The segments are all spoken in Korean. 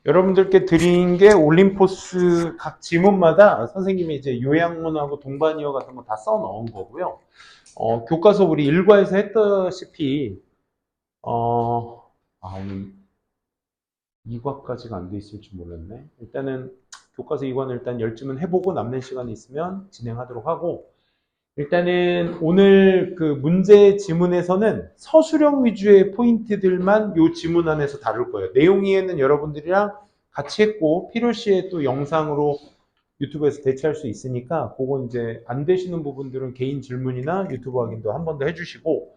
여러분들께 드린 게 올림포스 각 지문마다 선생님이 이제 요약문하고 동반이어 같은 거 다 써 넣은 거고요. 교과서 우리 1과에서 했다시피, 오늘 2과까지가 안 돼 있을 줄 몰랐네. 일단은 교과서 2과는 일단 10주문 해보고 남는 시간이 있으면 진행하도록 하고, 일단은 오늘 그 문제 지문에서는 서술형 위주의 포인트들만 요 지문 안에서 다룰 거예요. 내용 이해는 여러분들이랑 같이 했고 필요시에 또 영상으로 유튜브에서 대체할 수 있으니까 그건 이제 안 되시는 부분들은 개인 질문이나 유튜브 확인도 한 번 더 해주시고,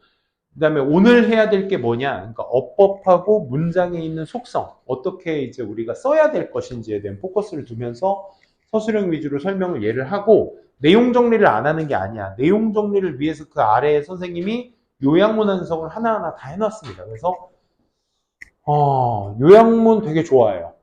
그 다음에 오늘 해야 될 게 뭐냐, 그러니까 어법하고 문장에 있는 속성, 어떻게 이제 우리가 써야 될 것인지에 대한 포커스를 두면서 서술형 위주로 설명을 예를 하고, 내용 정리를 안 하는 게 아니야. 내용 정리를 위해서 그 아래에 선생님이 요약문 완성을 하나하나 다 해놨습니다. 그래서 요약문 되게 좋아요.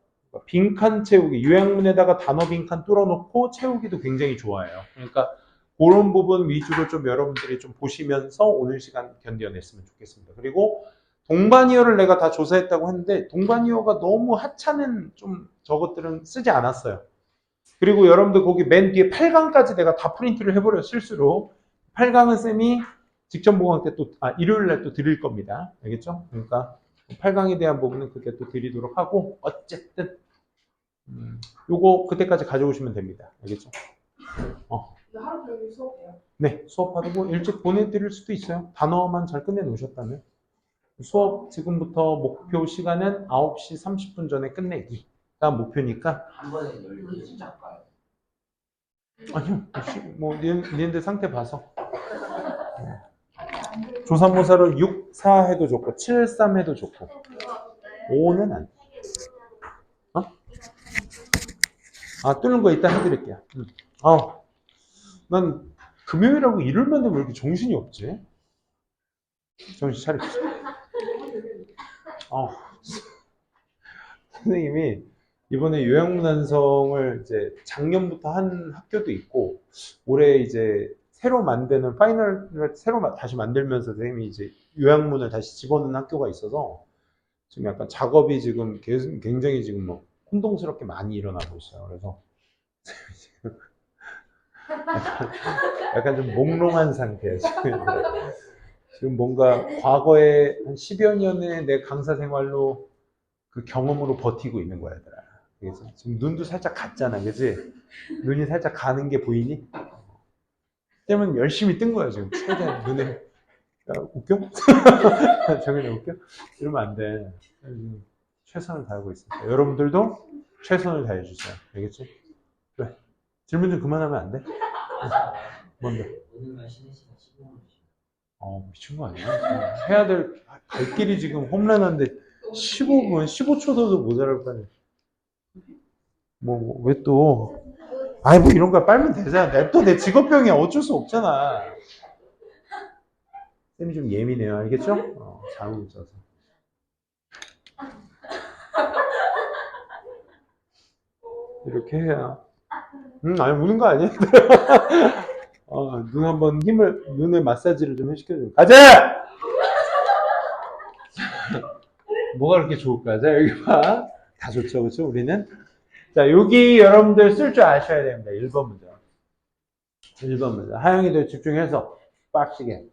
빈칸 채우기, 요약문에다가 단어 빈칸 뚫어놓고 채우기도 굉장히 좋아요. 그러니까 그런 부분 위주로 좀 여러분들이 좀 보시면서 오늘 시간 견뎌냈으면 좋겠습니다. 그리고 동반이어를 내가 다 조사했다고 했는데 동반이어가 너무 하찮은 좀 저것들은 쓰지 않았어요. 그리고 여러분들 거기 맨 뒤에 8강까지 내가 다 프린트를 해버려요, 실수로. 8강은 쌤이 직접 보강 때 또, 일요일 날 또 드릴 겁니다. 알겠죠? 그러니까 8강에 대한 부분은 그때 또 드리도록 하고, 어쨌든 요거 그때까지 가져오시면 됩니다. 알겠죠? 하루 종일 수업해요? 네, 수업하고 일찍 보내드릴 수도 있어요. 단어만 잘 끝내놓으셨다면. 수업 지금부터 목표 시간은 9시 30분 전에 끝내기가 목표니까. 한 번에 12시 작가요? 아니요, 뭐 니네들 상태 봐서. 조삼모사로 6, 4 해도 좋고 7, 3 해도 좋고 5는 안 돼. 뜨는 거 이따 해드릴게요. 난 금요일하고 일요일만 되면 왜 이렇게 정신이 없지? 정신 차립시다. 선생님이 이번에 요약문 완성을 이제 작년부터 한 학교도 있고, 올해 이제 새로 만드는 파이널을 새로 다시 만들면서 선생님이 이제 요약문을 다시 집어넣는 학교가 있어서 지금 약간 작업이 지금 굉장히 지금 뭐 혼동스럽게 많이 일어나고 있어요. 그래서 약간 좀 몽롱한 상태예요. 지금 뭔가 과거에 한 10여 년의 내 강사 생활로 그 경험으로 버티고 있는 거야, 얘들아. 그래서 지금 눈도 살짝 갔잖아, 그지? 눈이 살짝 가는 게 보이니? 때문에 열심히 뜬 거야, 지금. 최대한 눈에. 야, 웃겨? 정현이 웃겨? 이러면 안 돼. 최선을 다하고 있습니다. 여러분들도 최선을 다해주세요. 알겠지? 그래. 질문 좀 그만하면 안 돼? 뭔데? 오늘만 쉬는 시간 15분이죠. 미친 거 아니야? 해야 갈 길이 지금 홈런한데 15분, 15초도 모자랄 거 아니야. 왜 또. 뭐 이런 거 빨면 되잖아. 내 직업병이야. 어쩔 수 없잖아. 쌤이 좀 예민해요. 알겠죠? 잘못 있어서. 이렇게 해야. 아니, 우는 거 아니야? 눈 한번 눈에 마사지를 좀 해시켜줘. 가자! 뭐가 그렇게 좋을까? 자, 여기 봐. 다 좋죠, 그렇죠? 우리는. 자, 여기 여러분들 쓸 줄 아셔야 됩니다. 1번 문제. 1번 문제. 하영이도 집중해서 빡시게.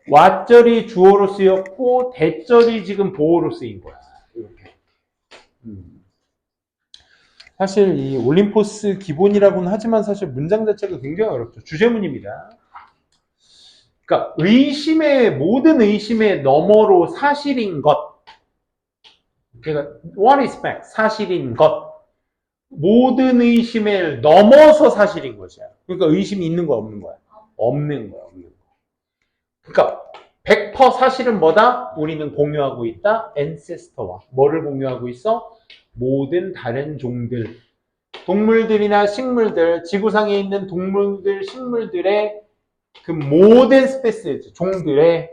왓절이 주어로 쓰였고 대절이 지금 보어로 쓰인 거야. 이렇게. 사실 이 올림포스 기본이라고는 하지만 사실 문장 자체가 굉장히 어렵죠. 주제문입니다. 그러니까 모든 의심의 너머로 사실인 것. 그러니까 what is fact? 사실인 것. 모든 의심을 넘어서 사실인 것이야. 그러니까 의심이 있는 거 없는 거야? 없는 거야. 없는 거. 그러니까 100% 사실은 뭐다? 우리는 공유하고 있다. ancestor와 뭐를 공유하고 있어? 모든 다른 종들, 동물들이나 식물들, 지구상에 있는 동물들, 식물들의 그 모든 스페시스, 종들을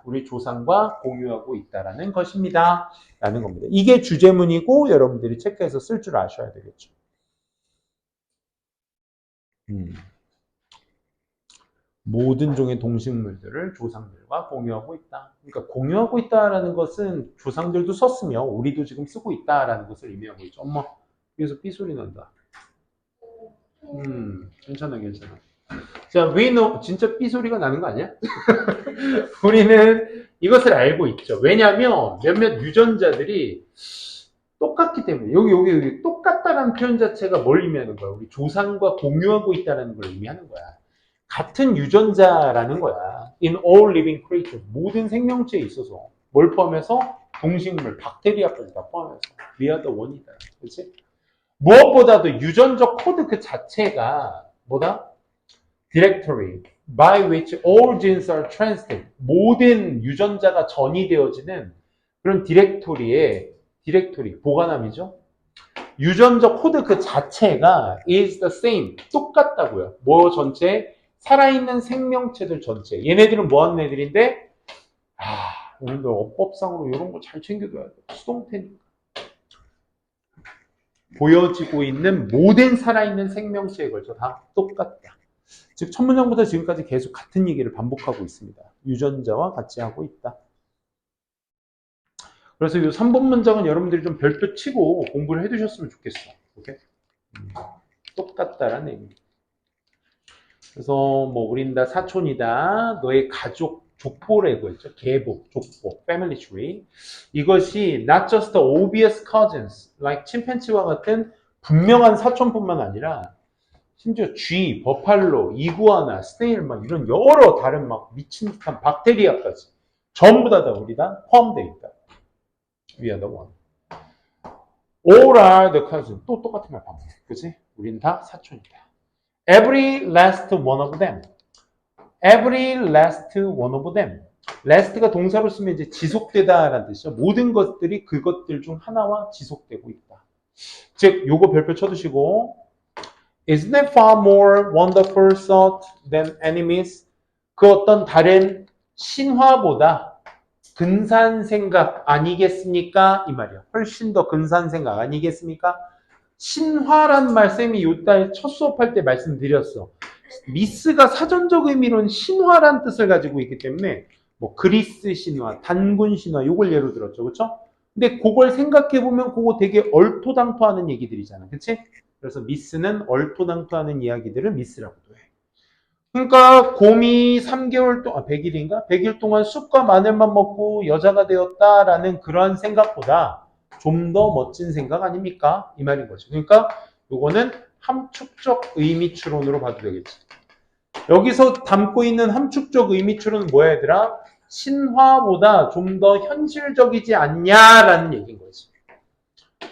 우리 조상과 공유하고 있다라는 것입니다. 라는 겁니다. 이게 주제문이고 여러분들이 체크해서 쓸 줄 아셔야 되겠죠. 모든 종의 동식물들을 조상들과 공유하고 있다. 그러니까 공유하고 있다라는 것은 조상들도 썼으며 우리도 지금 쓰고 있다라는 것을 의미하고 있죠. 엄마, 여기서 삐소리 난다. 괜찮아, 괜찮아. 자, we know, 진짜 삐소리가 나는 거 아니야? 우리는 이것을 알고 있죠. 왜냐하면 몇몇 유전자들이 똑같기 때문에 여기 똑같다라는 표현 자체가 뭘 의미하는 거야? 우리 조상과 공유하고 있다는 걸 의미하는 거야. 같은 유전자라는 거야. In all living creatures. 모든 생명체에 있어서 뭘 포함해서? 동식물, 박테리아까지 다 포함해서 We are the one이다. 그렇지? 무엇보다도 유전적 코드 그 자체가 뭐다? Directory by which all genes are translated. 모든 유전자가 전이되어지는 그런 디렉토리, 보관함이죠. 유전적 코드 그 자체가 is the same. 똑같다고요. 뭐 전체? 살아있는 생명체들 전체. 얘네들은 뭐 하는 애들인데? 여러분들 어법상으로 이런 거 잘 챙겨둬야 돼. 수동태니까. 보여지고 있는 모든 살아있는 생명체에 걸쳐 다 똑같다. 즉, 첫 문장부터 지금까지 계속 같은 얘기를 반복하고 있습니다. 유전자와 같이 하고 있다. 그래서 이 3번 문장은 여러분들이 좀 별표 치고 공부를 해두셨으면 좋겠어. 오케이? 똑같다라는 얘기. 그래서 뭐 우린 다 사촌이다. 너의 가족 족보라고 했죠. 계보, 족보, family tree. 이것이 not just the obvious cousins, like 침팬지와 같은 분명한 사촌뿐만 아니라 심지어 쥐, 버팔로, 이구아나, 스네일 막 이런 여러 다른 막 미친 듯한 박테리아까지 전부 다 우리 다 포함되어 있다. We are the one. All are the cousins. 또 똑같은 말 반복. 그치? 우린 다 사촌이다. Every last one of them. Every last one of them. last가 동사로 쓰면 이제 지속되다라는 뜻이죠. 모든 것들이 그것들 중 하나와 지속되고 있다. 즉, 요거 별표 쳐두시고 Isn't it far more wonderful thought than enemies? 그 어떤 다른 신화보다 근사한 생각 아니겠습니까? 이 말이야. 훨씬 더 근사한 생각 아니겠습니까? 신화란 말 쌤이 요달 첫 수업할 때 말씀드렸어. 미스가 사전적 의미로는 신화란 뜻을 가지고 있기 때문에 뭐 그리스 신화, 단군 신화 요걸 예로 들었죠. 그렇죠? 근데 그걸 생각해 보면 그거 되게 얼토당토하는 얘기들이잖아. 그렇지? 그래서 미스는 얼토당토하는 이야기들을 미스라고도 해. 그러니까 곰이 3개월 동안 100일인가? 100일 동안 쑥과 마늘만 먹고 여자가 되었다라는 그러한 생각보다 좀 더 멋진 생각 아닙니까? 이 말인 거죠. 그러니까 요거는 함축적 의미 추론으로 봐도 되겠지. 여기서 담고 있는 함축적 의미 추론은 뭐야 얘들아? 신화보다 좀 더 현실적이지 않냐라는 얘기인 거지.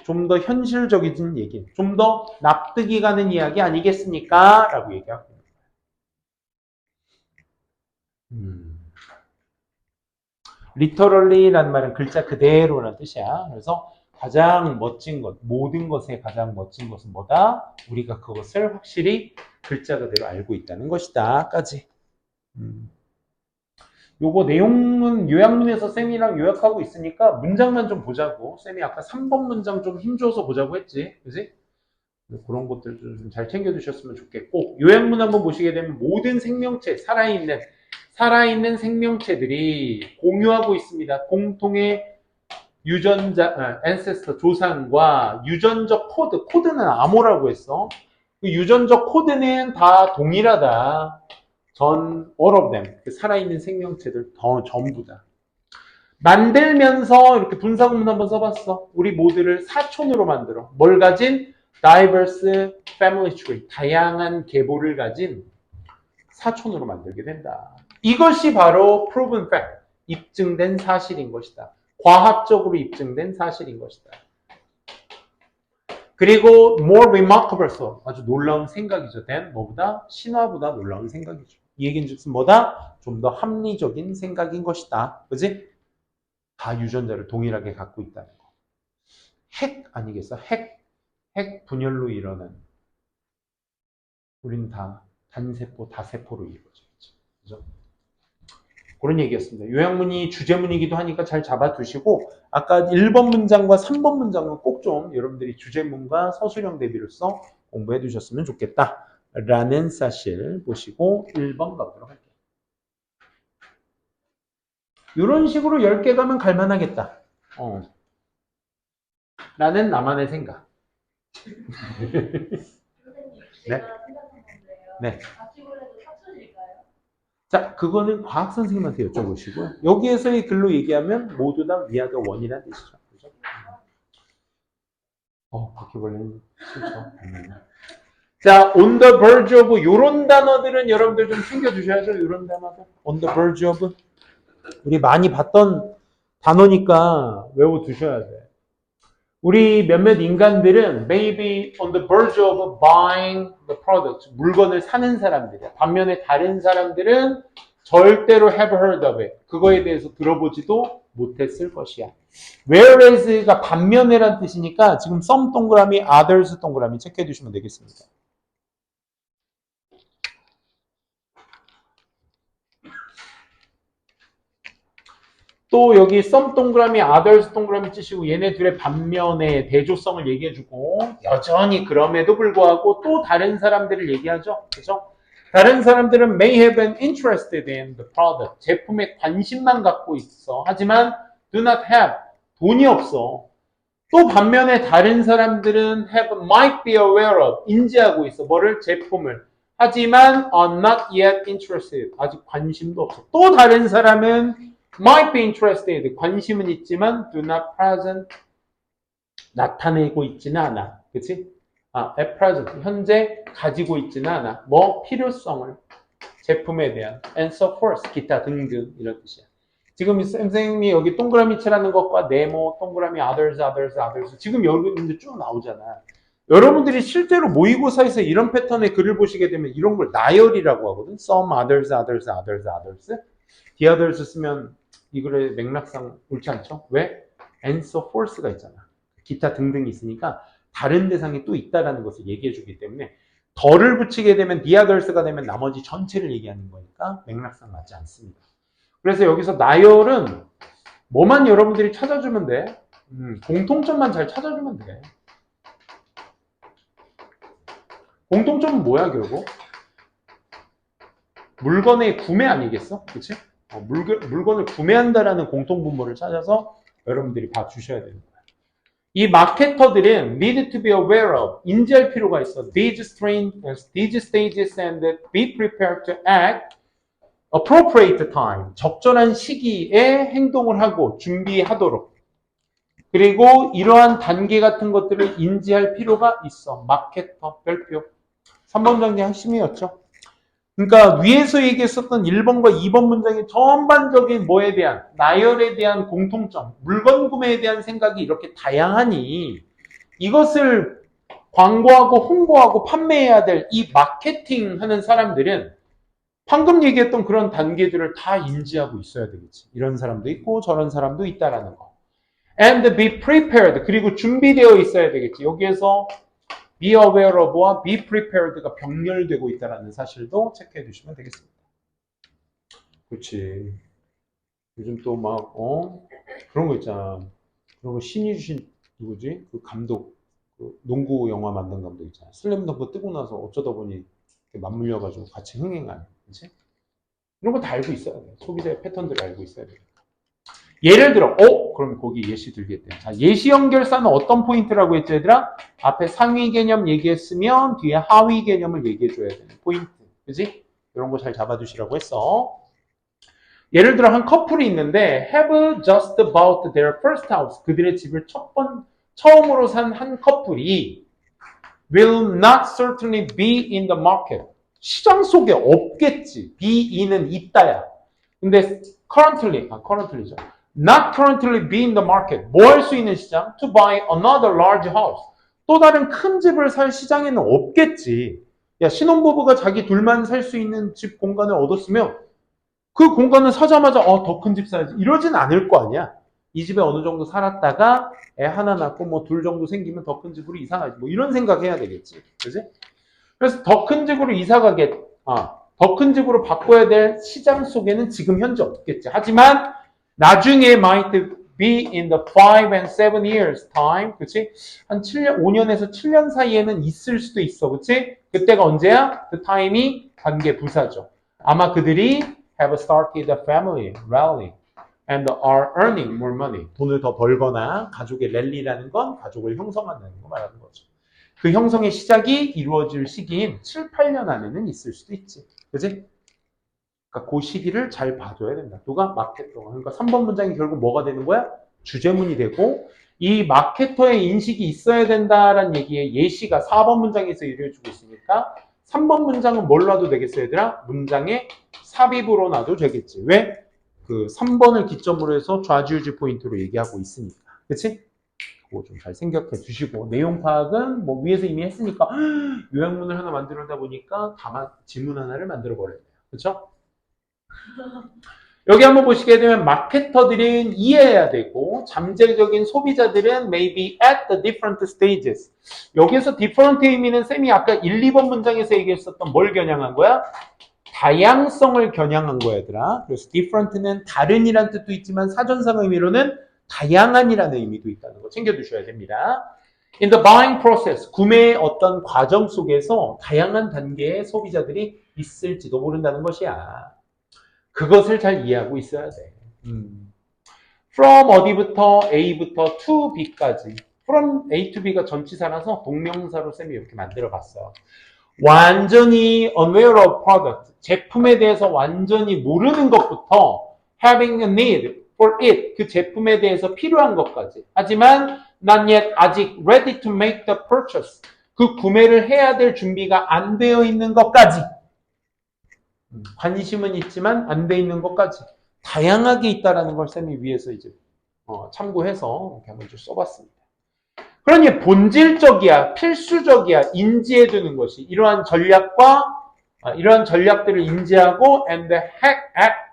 좀 더 현실적인 얘기, 좀 더 납득이 가는 이야기 아니겠습니까? 라고 얘기하고 있는 거예요. literally라는 말은 글자 그대로라는 뜻이야. 그래서 가장 멋진 것, 모든 것의 가장 멋진 것은 뭐다? 우리가 그것을 확실히 글자 그대로 알고 있다는 것이다. 까지. 요거 내용은 요약문에서 쌤이랑 요약하고 있으니까 문장만 좀 보자고. 쌤이 아까 3번 문장 좀 힘줘서 보자고 했지. 그지? 그런 것들 좀 잘 챙겨두셨으면 좋겠고, 요약문 한번 보시게 되면 모든 생명체, 살아있는 생명체들이 공유하고 있습니다. 공통의 유전자, ancestor, 조상과 유전적 코드는 암호라고 했어. 그 유전적 코드는 다 동일하다. all of them. 살아있는 생명체들 전부 다. 만들면서 이렇게 분사구문 한번 써봤어. 우리 모두를 사촌으로 만들어. 뭘 가진? diverse family tree. 다양한 계보를 가진 사촌으로 만들게 된다. 이것이 바로 proven fact. 입증된 사실인 것이다. 과학적으로 입증된 사실인 것이다. 그리고 more remarkable thought. 아주 놀라운 생각이죠. than 뭐보다? 신화보다 놀라운 생각이죠. 이 얘기는 즉슨 뭐다? 좀 더 합리적인 생각인 것이다. 그지? 다 유전자를 동일하게 갖고 있다는 거. 핵 아니겠어? 핵 분열로 일어난. 우리는 다 단세포, 다세포로 이루어져 있죠. 그죠? 그런 얘기였습니다. 요약문이 주제문이기도 하니까 잘 잡아두시고, 아까 1번 문장과 3번 문장은 꼭 좀 여러분들이 주제문과 서술형 대비로서 공부해 두셨으면 좋겠다. 라는 사실 보시고 1번 가보도록 할게요. 이런 식으로 10개 가면 갈만하겠다. 라는 나만의 생각. 선생님, 네. 제가 생각한 건데요. 네. 바퀴벌레도 사촌일까요? 자, 그거는 과학 선생님한테 여쭤보시고요. 여기에서의 글로 얘기하면 모두 다 위아더 원이라는 뜻이죠. 그죠? 바퀴벌레는 싫죠. 자, on the verge of 요런 단어들은 여러분들 좀 챙겨주셔야죠. 요런 단어들. on the verge of 우리 많이 봤던 단어니까 외워두셔야 돼. 우리 몇몇 인간들은 maybe on the verge of buying the product. 물건을 사는 사람들이야. 반면에 다른 사람들은 절대로 have heard of it. 그거에 대해서 들어보지도 못했을 것이야. whereas가 반면에란 뜻이니까 지금 some 동그라미, others 동그라미 체크해 두시면 되겠습니다. 또 여기 some 동그라미, others 동그라미 치시고 얘네 둘의 반면의 대조성을 얘기해주고 여전히 그럼에도 불구하고 또 다른 사람들을 얘기하죠. 그죠? 다른 사람들은 may have been interested in the product. 제품에 관심만 갖고 있어. 하지만 do not have. 돈이 없어. 또 반면에 다른 사람들은 have, might be aware of. 인지하고 있어. 뭐를? 제품을. 하지만 are not yet interested. 아직 관심도 없어. 또 다른 사람은 might be interested. 관심은 있지만 do not present. 나타내고 있지는 않아. 그치? at present. 현재 가지고 있지는 않아. 뭐? 필요성을. 제품에 대한. and so forth. 기타 등등. 이런 뜻이야. 지금 선생님이 여기 동그라미 칠하는 것과 네모, 동그라미, others. 지금 여기 쭉 나오잖아. 여러분들이 실제로 모의고사에서 이런 패턴의 글을 보시게 되면 이런 걸 나열이라고 하거든. some, others. the others 쓰면 이 글의 맥락상 옳지 않죠? 왜? and so forth가 있잖아. 기타 등등이 있으니까 다른 대상이 또 있다라는 것을 얘기해 주기 때문에 덜을 붙이게 되면 the others가 되면 나머지 전체를 얘기하는 거니까 맥락상 맞지 않습니다. 그래서 여기서 나열은 뭐만 여러분들이 찾아주면 돼? 공통점만 잘 찾아주면 돼. 공통점은 뭐야 결국? 물건의 구매 아니겠어? 그치? 물건을 구매한다라는 공통분모를 찾아서 여러분들이 봐주셔야 되는 거야. 이 마케터들은 need to be aware of, 인지할 필요가 있어. These stages and be prepared to act appropriate time, 적절한 시기에 행동을 하고 준비하도록. 그리고 이러한 단계 같은 것들을 인지할 필요가 있어. 마케터, 별표. 3번 문장의 핵심이었죠. 그러니까 위에서 얘기했었던 1번과 2번 문장의 전반적인 뭐에 대한, 나열에 대한 공통점, 물건 구매에 대한 생각이 이렇게 다양하니 이것을 광고하고 홍보하고 판매해야 될 이 마케팅 하는 사람들은 방금 얘기했던 그런 단계들을 다 인지하고 있어야 되겠지. 이런 사람도 있고 저런 사람도 있다라는 거. And be prepared. 그리고 준비되어 있어야 되겠지. 여기에서 be aware of와 be prepared가 병렬되고 있다는 사실도 체크해 두시면 되겠습니다. 그렇지. 요즘 또 막 그런 거 있잖아. 그런 거 신이 주신 누구지? 그 감독, 그 농구 영화 만든 감독 있잖아. 슬램덩크 뜨고 나서 어쩌다 보니 맞물려가지고 같이 흥행하는. 그렇지? 이런 거 다 알고 있어야 돼. 소비자의 패턴들을 알고 있어야 돼. 예를 들어, 그럼 거기 예시 들겠대. 자, 예시 연결사는 어떤 포인트라고 했죠, 얘들아? 앞에 상위 개념 얘기했으면 뒤에 하위 개념을 얘기해줘야 되는 포인트. 그지? 이런 거 잘 잡아두시라고 했어. 예를 들어, 한 커플이 있는데, have just bought their first house. 그들의 집을 처음으로 산 한 커플이 will not certainly be in the market. 시장 속에 없겠지. be in은 있다야. 근데 currently죠. Not currently be in the market. 뭐 할 수 있는 시장? To buy another large house. 또 다른 큰 집을 살 시장에는 없겠지. 야, 신혼부부가 자기 둘만 살 수 있는 집 공간을 얻었으면 그 공간을 사자마자 더 큰 집 사야지. 이러진 않을 거 아니야. 이 집에 어느 정도 살았다가 애 하나 낳고 뭐 둘 정도 생기면 더 큰 집으로 이사 가지. 뭐 이런 생각해야 되겠지. 그지? 그래서 더 큰 집으로 이사 가게, 더 큰 집으로 바꿔야 될 시장 속에는 지금 현재 없겠지. 하지만 나중에 might be in the 5 and 7 years time, 그치? 한 7년, 5년에서 7년 사이에는 있을 수도 있어, 그치? 그때가 언제야? 그 타임이 관계 부사죠. 아마 그들이 have started a family, rally. and are earning more money. 돈을 더 벌거나 가족의 랠리라는 건 가족을 형성한다는 거 말하는 거죠. 그 형성의 시작이 이루어질 시기인 7, 8년 안에는 있을 수도 있지. 그지? 그러니까 그 시기를 잘 봐줘야 된다. 누가? 마케터가. 그러니까 3번 문장이 결국 뭐가 되는 거야? 주제문이 되고 이 마케터의 인식이 있어야 된다라는 얘기에 예시가 4번 문장에서 이루어지고 있으니까 3번 문장은 뭘 놔도 되겠어요, 얘들아? 문장에 삽입으로 놔도 되겠지. 왜? 그 3번을 기점으로 해서 좌지우지 포인트로 얘기하고 있으니까. 그치? 그거 좀 잘 생각해 주시고 내용 파악은 뭐 위에서 이미 했으니까 요약문을 하나 만들다 보니까 다만 지문 하나를 만들어 버렸네요. 그쵸? 여기 한번 보시게 되면 마케터들은 이해해야 되고 잠재적인 소비자들은 maybe at the different stages. 여기서 different 의미는 쌤이 아까 1, 2번 문장에서 얘기했었던 뭘 겨냥한 거야? 다양성을 겨냥한 거야, 얘들아. 그래서 different는 다른이란 뜻도 있지만 사전상 의미로는 다양한이라는 의미도 있다는 거 챙겨두셔야 됩니다. In the buying process, 구매의 어떤 과정 속에서 다양한 단계의 소비자들이 있을지도 모른다는 것이야. 그것을 잘 이해하고 있어야 돼. From 어디부터 A부터 to B까지. From A to B가 전치사라서 동명사로 쌤이 이렇게 만들어 봤어. 완전히 unaware of product, 제품에 대해서 완전히 모르는 것부터 having a need for it, 그 제품에 대해서 필요한 것까지. 하지만 not yet, 아직 ready to make the purchase, 그 구매를 해야 될 준비가 안 되어 있는 것까지. 관심은 있지만 안 돼 있는 것까지 다양하게 있다라는 걸 쌤이 위에서 이제 참고해서 이렇게 한번 좀 써봤습니다. 그러니 본질적이야, 필수적이야, 인지해 두는 것이 이러한 이러한 전략들을 인지하고 and act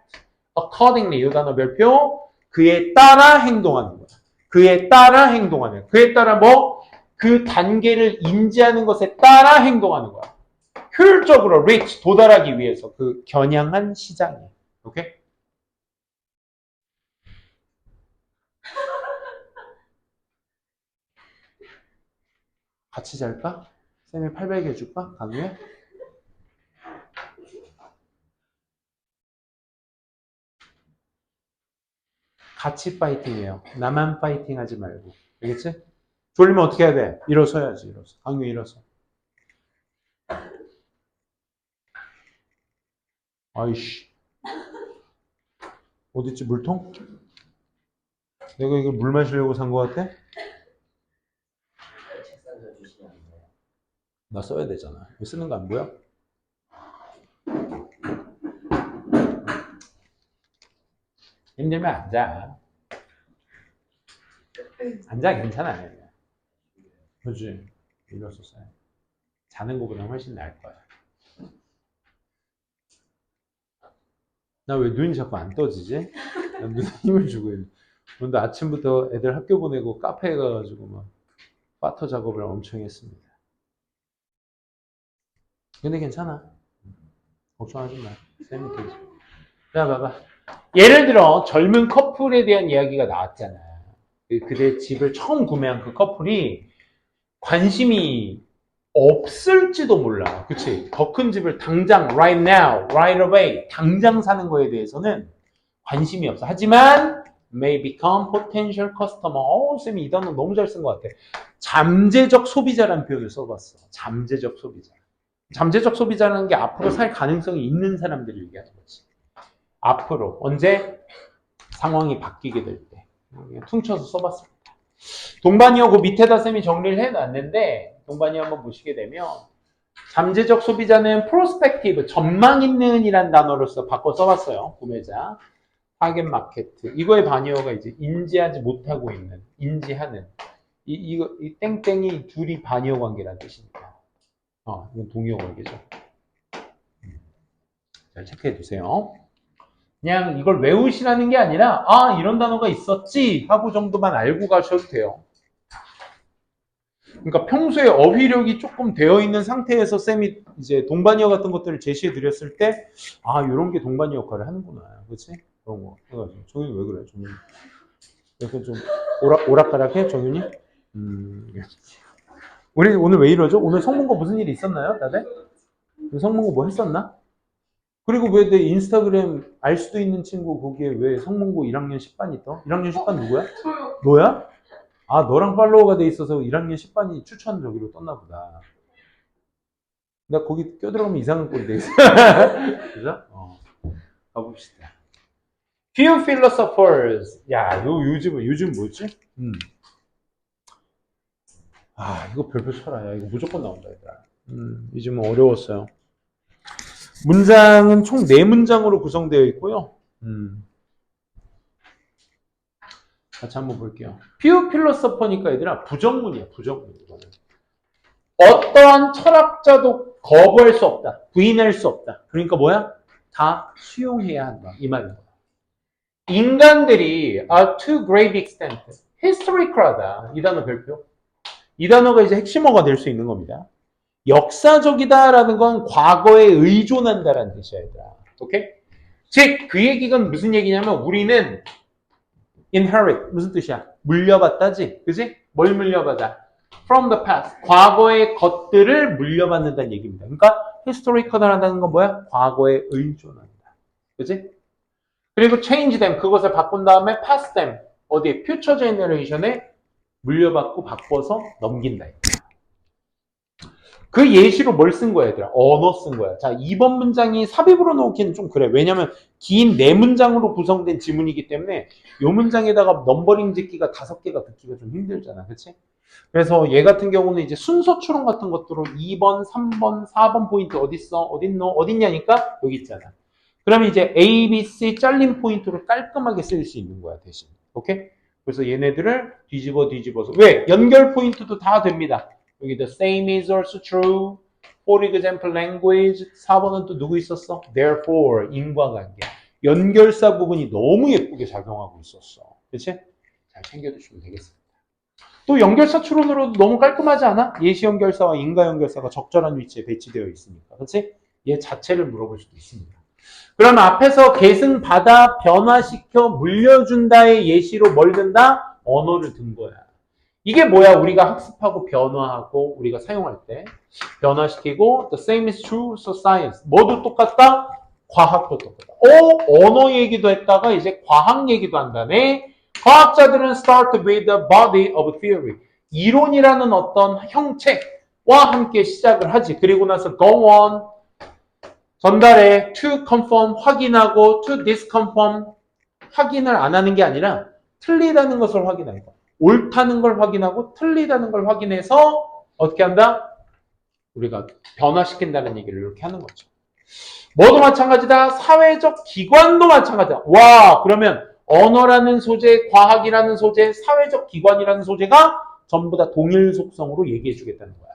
accordingly, 이 단어 별표, 그에 따라 행동하는 거야. 그에 따라 행동하는 거야. 그에 따라 뭐? 그 단계를 인지하는 것에 따라 행동하는 거야. 효율적으로 reach, 도달하기 위해서 그 겨냥한 시장이에요. 오케이? 같이 잘까? 쌤이 800 해줄까? 강유해? 같이 파이팅해요. 나만 파이팅 하지 말고. 알겠지? 졸리면 어떻게 해야 돼? 일어서야지, 일어서. 강유 일어서. 아이씨. 어딨지, 물통? 내가 이거 물 마시려고 산 거 같아? 책상에 주시면 안 돼요. 나 써야 되잖아. 이거 쓰는 거 안 보여? 힘들면 앉아. 앉아, 괜찮아. 그렇지. 일어서 써야 돼. 자는 거보다 훨씬 나을 거야. 나 왜 눈이 자꾸 안 떠지지? 나 눈에 힘을 주고 있는. 오늘도 아침부터 애들 학교 보내고 카페에 가가지고 막 파터 작업을 엄청 했습니다. 근데 괜찮아. 걱정하지 마. 쌤이 되지. 자, 봐봐. 예를 들어 젊은 커플에 대한 이야기가 나왔잖아. 그대 집을 처음 구매한 그 커플이 관심이 없을지도 몰라. 그치? 더 큰 집을 당장 right now, right away 당장 사는 거에 대해서는 관심이 없어. 하지만 may become potential customer. 쌤이 이 단어 너무 잘 쓴 것 같아. 잠재적 소비자라는 표현을 써봤어. 잠재적 소비자. 잠재적 소비자라는 게 앞으로 살 가능성이 있는 사람들을 얘기하는 거지. 앞으로 언제 상황이 바뀌게 될 때. 그냥 퉁쳐서 써봤습니다. 동반이어 그 밑에다 쌤이 정리를 해놨는데 동반이 한번 보시게 되면 잠재적 소비자는 프로스펙티브, 전망 있는 이란 단어로서 바꿔 써봤어요. 구매자, 타겟 마케트. 이거의 반이어가 이제 인지하지 못하고 있는, 인지하는. 이 땡땡이 둘이 반이어 관계라는 뜻입니다. 이건 동의어 관계죠. 잘 체크해 두세요. 그냥 이걸 외우시라는 게 아니라 이런 단어가 있었지 하고 정도만 알고 가셔도 돼요. 그러니까 평소에 어휘력이 조금 되어 있는 상태에서 쌤이 이제 동반이어 같은 것들을 제시해 드렸을 때 이런 게 동반이 역할을 하는구나. 그렇지? 그런 거 해가지고. 정윤이 왜 그래? 정윤이 약간 좀 오락가락해? 정윤이? 우리 오늘 왜 이러죠? 오늘 성문고 무슨 일이 있었나요? 다들? 성문고 뭐 했었나? 그리고 왜 내 인스타그램 알 수도 있는 친구 거기에 왜 성문고 1학년 10반이 떠? 1학년 10반 누구야? 너야? 아, 너랑 팔로워가 돼 있어서 1학년 10반이 추천 저기로 떴나 보다. 나 거기 껴들어가면 이상한 꼴이 돼 있어. 그죠? 가봅시다. Few philosophers. 야, 요즘 뭐지? 아, 이거 별표 쳐라. 야, 이거 무조건 나온다, 얘들아. 요즘은 어려웠어요. 문장은 총 4문장으로 구성되어 있고요. 같이 한번 볼게요. Few philosopher니까 얘들아, 부정문이야, 부정문. 이거는. 어떠한 철학자도 거부할 수 없다. 부인할 수 없다. 그러니까 뭐야? 다 수용해야 한다. 이 말인 거야. 인간들이 to great extent historical하다. 이 단어 별표. 이 단어가 이제 핵심어가 될 수 있는 겁니다. 역사적이다라는 건 과거에 의존한다라는 뜻이야, 얘들아. 오케이? 즉, 그 얘기가 무슨 얘기냐면 우리는 inherit 무슨 뜻이야? 물려받다지, 그지? 뭘 물려받아? From the past. 과거의 것들을 물려받는다는 얘기입니다. 그러니까 historical하다는 건 뭐야? 과거에 의존한다. 그지? 그리고 change them. 그것을 바꾼 다음에 pass them. 어디? future generation에 물려받고 바꿔서 넘긴다. 그 예시로 뭘 쓴 거야, 얘들아? 언어 쓴 거야. 자, 이번 문장이 삽입으로 놓기는 좀 그래. 왜냐면 긴 4문장으로 구성된 지문이기 때문에 이 문장에다가 넘버링 짓기가 5개가 듣기가 좀 힘들잖아. 그치? 그래서 얘 같은 경우는 이제 순서 추론 같은 것들로 2번, 3번, 4번 포인트 어딨어? 어딨노? 어딨냐니까? 여기 있잖아. 그러면 이제 A, B, C 잘린 포인트로 깔끔하게 쓸 수 있는 거야, 대신. 오케이? 그래서 얘네들을 뒤집어서. 왜? 연결 포인트도 다 됩니다. 여기 the same is also true. For example, language. 4번은 또 누구 있었어? Therefore, 인과관계. 연결사 부분이 너무 예쁘게 작용하고 있었어. 그치? 잘 챙겨주시면 되겠습니다. 또 연결사 추론으로도 너무 깔끔하지 않아? 예시 연결사와 인과 연결사가 적절한 위치에 배치되어 있으니까. 그치? 얘 자체를 물어볼 수도 있습니다. 그럼 앞에서 계승 받아 변화시켜 물려준다의 예시로 뭘 든다? 언어를 든 거야. 이게 뭐야? 우리가 학습하고 변화하고 우리가 사용할 때 변화시키고 the same is true for science. 뭐도 똑같다? 과학도 똑같다. 언어 얘기도 했다가 이제 과학 얘기도 한다네. 과학자들은 start with the body of theory. 이론이라는 어떤 형체와 함께 시작을 하지. 그리고 나서 go on. 전달해 to confirm 확인하고 to disconfirm 확인을 안 하는 게 아니라 틀리다는 것을 확인하는 거. 옳다는 걸 확인하고 틀리다는 걸 확인해서 어떻게 한다? 우리가 변화시킨다는 얘기를 이렇게 하는 거죠. 뭐도 마찬가지다. 사회적 기관도 마찬가지다. 와, 그러면 언어라는 소재, 과학이라는 소재, 사회적 기관이라는 소재가 전부 다 동일 속성으로 얘기해 주겠다는 거야.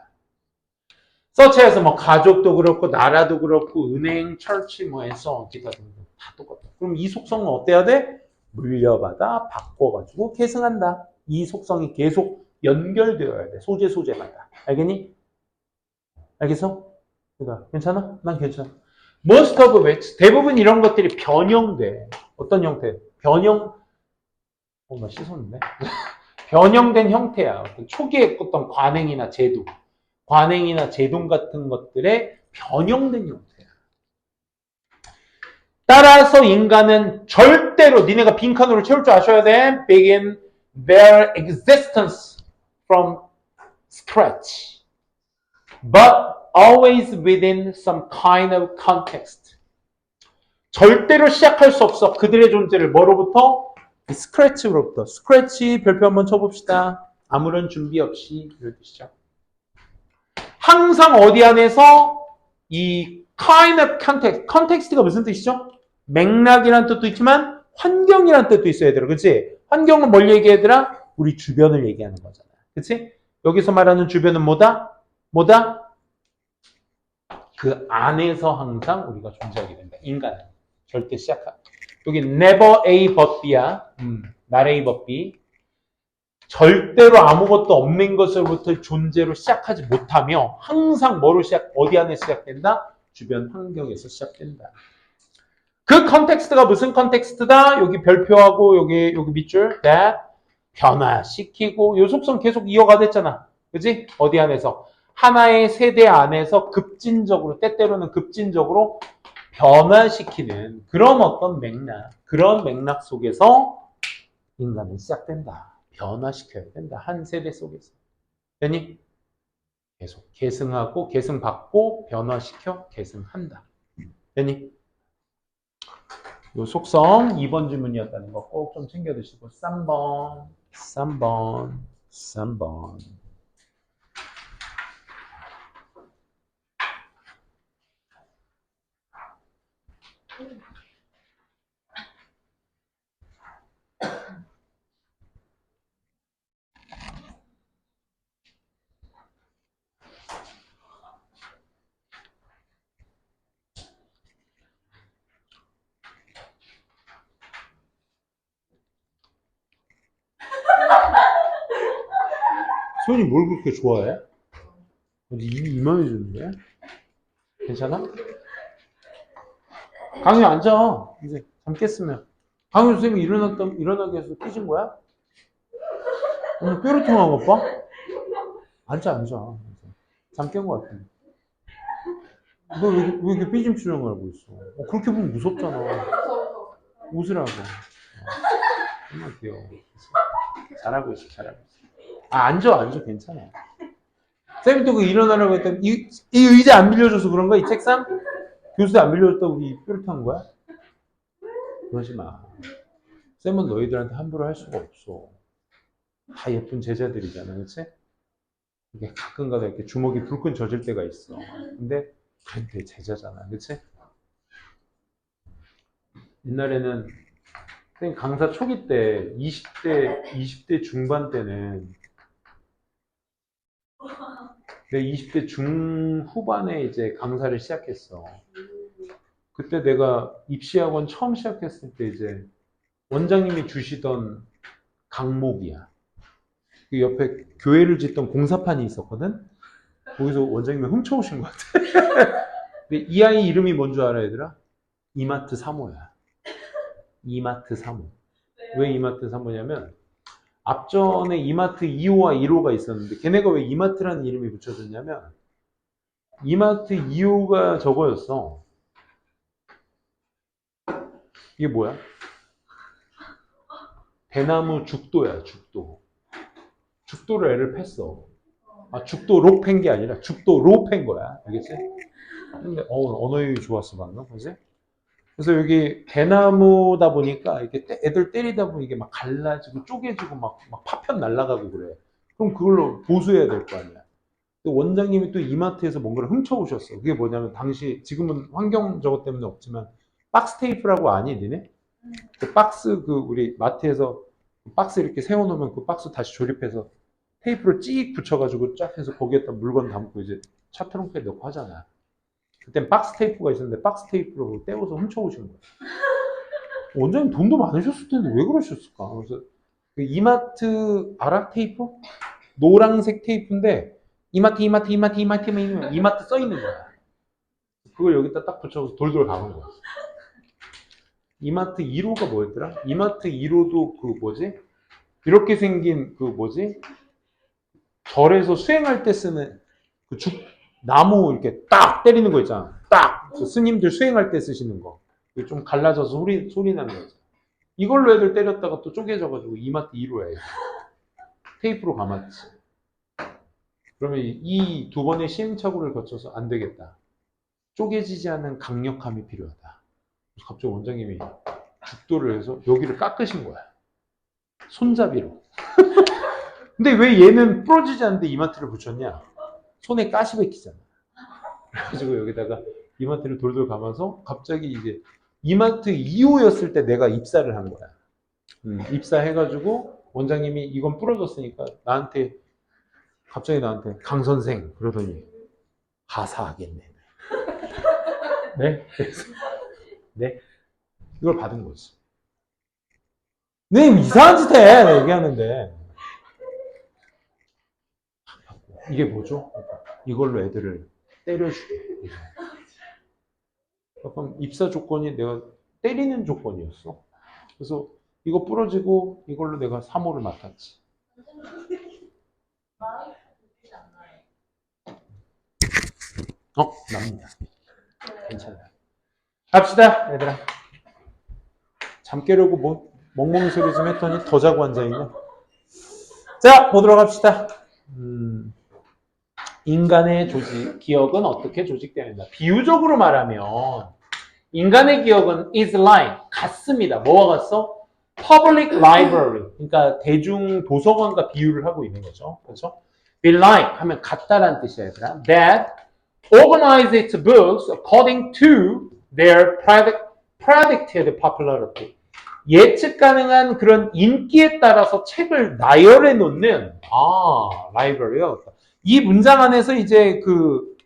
서치에서 뭐 가족도 그렇고 나라도 그렇고 은행, 철치 뭐해서 기타 등등 다 똑같다. 그럼 이 속성은 어때야 돼? 물려받아 바꿔가지고 계승한다. 이 속성이 계속 연결되어야 돼. 소재마다. 알겠니? 알겠어? 그러니까 괜찮아? 난 괜찮아. Most of which 대부분 이런 것들이 변형돼. 어떤 형태? 나 씻었는데? 변형된 형태야. 초기에 어떤 관행이나 제동 같은 것들의 변형된 형태야. 따라서 인간은 절대로 니네가 빈칸으로 채울 줄 아셔야 돼. Begin their existence from scratch. But always within some kind of context. 절대로 시작할 수 없어. 그들의 존재를 뭐로부터? 스크래치로부터. 스크래치 별표 한번 쳐봅시다. 아무런 준비 없이 이런 뜻이죠. 항상 어디 안에서 이 kind of context, context가 무슨 뜻이죠? 맥락이라는 뜻도 있지만 환경이라는 뜻도 있어야 되더라. 그치? 환경은 뭘 얘기하더라? 우리 주변을 얘기하는 거잖아. 그치? 여기서 말하는 주변은 뭐다? 그 안에서 항상 우리가 존재하게 된다. 인간은. 절대 여기 never A but B야. not A but B. 절대로 아무것도 없는 것으로부터 존재로 시작하지 못하며 항상 어디 안에 시작된다? 주변 환경에서 시작된다. 그 컨텍스트가 무슨 컨텍스트다? 여기 별표하고 여기 밑줄 that 변화시키고 요 속성 계속 이어가댔잖아. 그지? 어디 안에서? 하나의 세대 안에서 때때로는 급진적으로 변화시키는 그런 어떤 맥락, 그런 맥락 속에서 인간은 시작된다. 변화시켜야 된다. 한 세대 속에서. 되니? 계속 계승하고 계승받고 변화시켜 계승한다. 되니? 요 속성 2번 질문이었다는 거 꼭 좀 챙겨 두시고 3번. 소연이 뭘 그렇게 좋아해? 어디 입이 이만해졌는데? 괜찮아? 강유 앉아. 이제 잠 깼으면. 강유 선생님이 일어나게 해서 삐진 거야? 오늘 뾰루통한 것 봐? 앉아. 잠 깬 것 같아. 너 왜 이렇게 삐짐 추정을 하고 있어? 그렇게 보면 무섭잖아. 웃으라고. 정말 귀여워. 잘하고 있어. 앉아. 괜찮아. 쌤이 또 그 일어나라고 했더니, 이 의자 안 빌려줘서 그런 거야? 이 책상? 교수도 안 빌려줬다고 우리 뾰루통한 거야? 그러지 마. 쌤은 너희들한테 함부로 할 수가 없어. 다 예쁜 제자들이잖아, 그치? 이게 가끔가다 이렇게 주먹이 불끈 젖을 때가 있어. 근데 그런데 제자잖아, 그치? 옛날에는 쌤 강사 초기 때 20대 중반 때는 내 20대 중후반에 이제 강사를 시작했어. 그때 내가 입시학원 처음 시작했을 때 이제 원장님이 주시던 강목이야. 그 옆에 교회를 짓던 공사판이 있었거든? 거기서 원장님이 훔쳐오신 것 같아. 근데 이 아이 이름이 뭔 줄 알아, 얘들아? 이마트 사모야. 이마트 사모. 왜 이마트 사모냐면, 앞전에 이마트 2호와 1호가 있었는데, 걔네가 왜 이마트라는 이름이 붙여졌냐면, 이마트 2호가 저거였어. 이게 뭐야? 대나무 죽도야, 죽도. 죽도를 애를 팼어. 죽도로 팬 게 아니라 죽도로 팬 거야. 알겠지? 근데 언어유희 좋았어 방금, 그지? 그래서 여기 대나무다 보니까 이렇게 애들 때리다 보면 이게 막 갈라지고 쪼개지고 막 파편 날아가고 그래. 그럼 그걸로 보수해야 될 거 아니야. 또 원장님이 또 이마트에서 뭔가를 훔쳐오셨어. 그게 뭐냐면 당시 지금은 환경 저것 때문에 없지만 박스 테이프라고 아니 니네? 그 박스 그 우리 마트에서 박스 이렇게 세워놓으면 그 박스 다시 조립해서 테이프로 찍 붙여가지고 쫙 해서 거기에다 물건 담고 이제 차 트렁크에 넣고 하잖아. 그땐 박스 테이프가 있었는데 박스 테이프로 떼어서 훔쳐오신 거야. 원장님 돈도 많으셨을 텐데 왜 그러셨을까? 그래서 그 이마트 알아? 테이프? 노란색 테이프인데 이마트 써 있는 거야. 그걸 여기다 딱 붙여서 돌돌 감은 거야. 이마트 1호가 뭐였더라? 이마트 1호도 그 뭐지? 이렇게 생긴 그 뭐지? 절에서 수행할 때 쓰는 그 나무 이렇게 딱 때리는 거 있잖아. 딱! 그 스님들 수행할 때 쓰시는 거. 좀 갈라져서 소리 나는 거 있잖아. 이걸로 애들 때렸다가 또 쪼개져가지고 이마트 1호야. 테이프로 감았지. 그러면 이 두 번의 시행착오를 거쳐서 안 되겠다. 쪼개지지 않은 강력함이 필요하다. 그래서 갑자기 원장님이 죽도를 해서 여기를 깎으신 거야. 손잡이로. 근데 왜 얘는 부러지지 않는데 이마트를 붙였냐? 손에 가시 bek이잖아. 그래가지고 여기다가 이마트를 돌돌 감아서 갑자기 이제 이마트 2호였을 때 내가 입사를 한 거야. 입사해가지고 원장님이 이건 부러졌으니까 갑자기 나한테 강 선생 그러더니 하사하겠네. 네? 네? 이걸 받은 거지. 네, 이상한 짓 해! 얘기하는데. 이게 뭐죠? 이걸로 애들을 때려주게. 그럼 입사 조건이 내가 때리는 조건이었어. 그래서 이거 부러지고 이걸로 내가 3호를 맡았지. 납니다. 괜찮아요. 갑시다, 얘들아. 잠 깨려고 뭐 멍멍이 소리 좀 했더니 더 자고 앉아있네. 자, 보도록 합시다. 인간의 조직, 기억은 어떻게 조직되는가? 비유적으로 말하면 인간의 기억은 is like, 같습니다. 뭐와 같소? Public library, 그러니까 대중 도서관과 비유를 하고 있는 거죠. 그렇죠? Be like 하면 같다라는 뜻이야, 얘들아. That organize its books according to their predicted popularity. 예측 가능한 그런 인기에 따라서 책을 나열해 놓는 라이브러리요. 이 문장 안에서 이제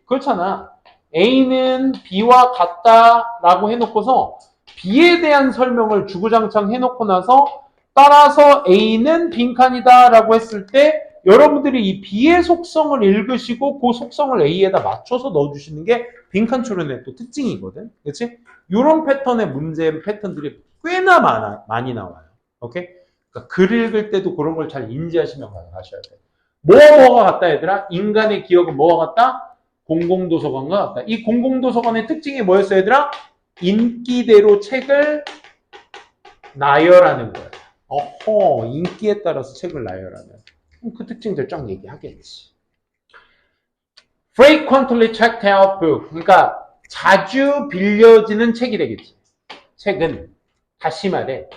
그렇잖아. A는 B와 같다라고 해놓고서 B에 대한 설명을 주구장창 해놓고 나서 따라서 A는 빈칸이다라고 했을 때 여러분들이 이 B의 속성을 읽으시고 그 속성을 A에다 맞춰서 넣어주시는 게 빈칸 추론의 또 특징이거든. 그렇지? 이런 패턴의 문제 패턴들이 꽤나 많이 나와요. 오케이? 그러니까 글 읽을 때도 그런 걸 잘 인지하시면 가셔야 돼요. 뭐가 같다, 얘들아? 인간의 기억은 뭐가 같다? 공공도서관과 같다. 이 공공도서관의 특징이 뭐였어요, 얘들아? 인기대로 책을 나열하는 거예요. 어허, 인기에 따라서 책을 나열하는. 그 특징들 쫙 얘기하겠지. Frequently checked out book. 그러니까 자주 빌려지는 책이 되겠지. 책은 다시 말해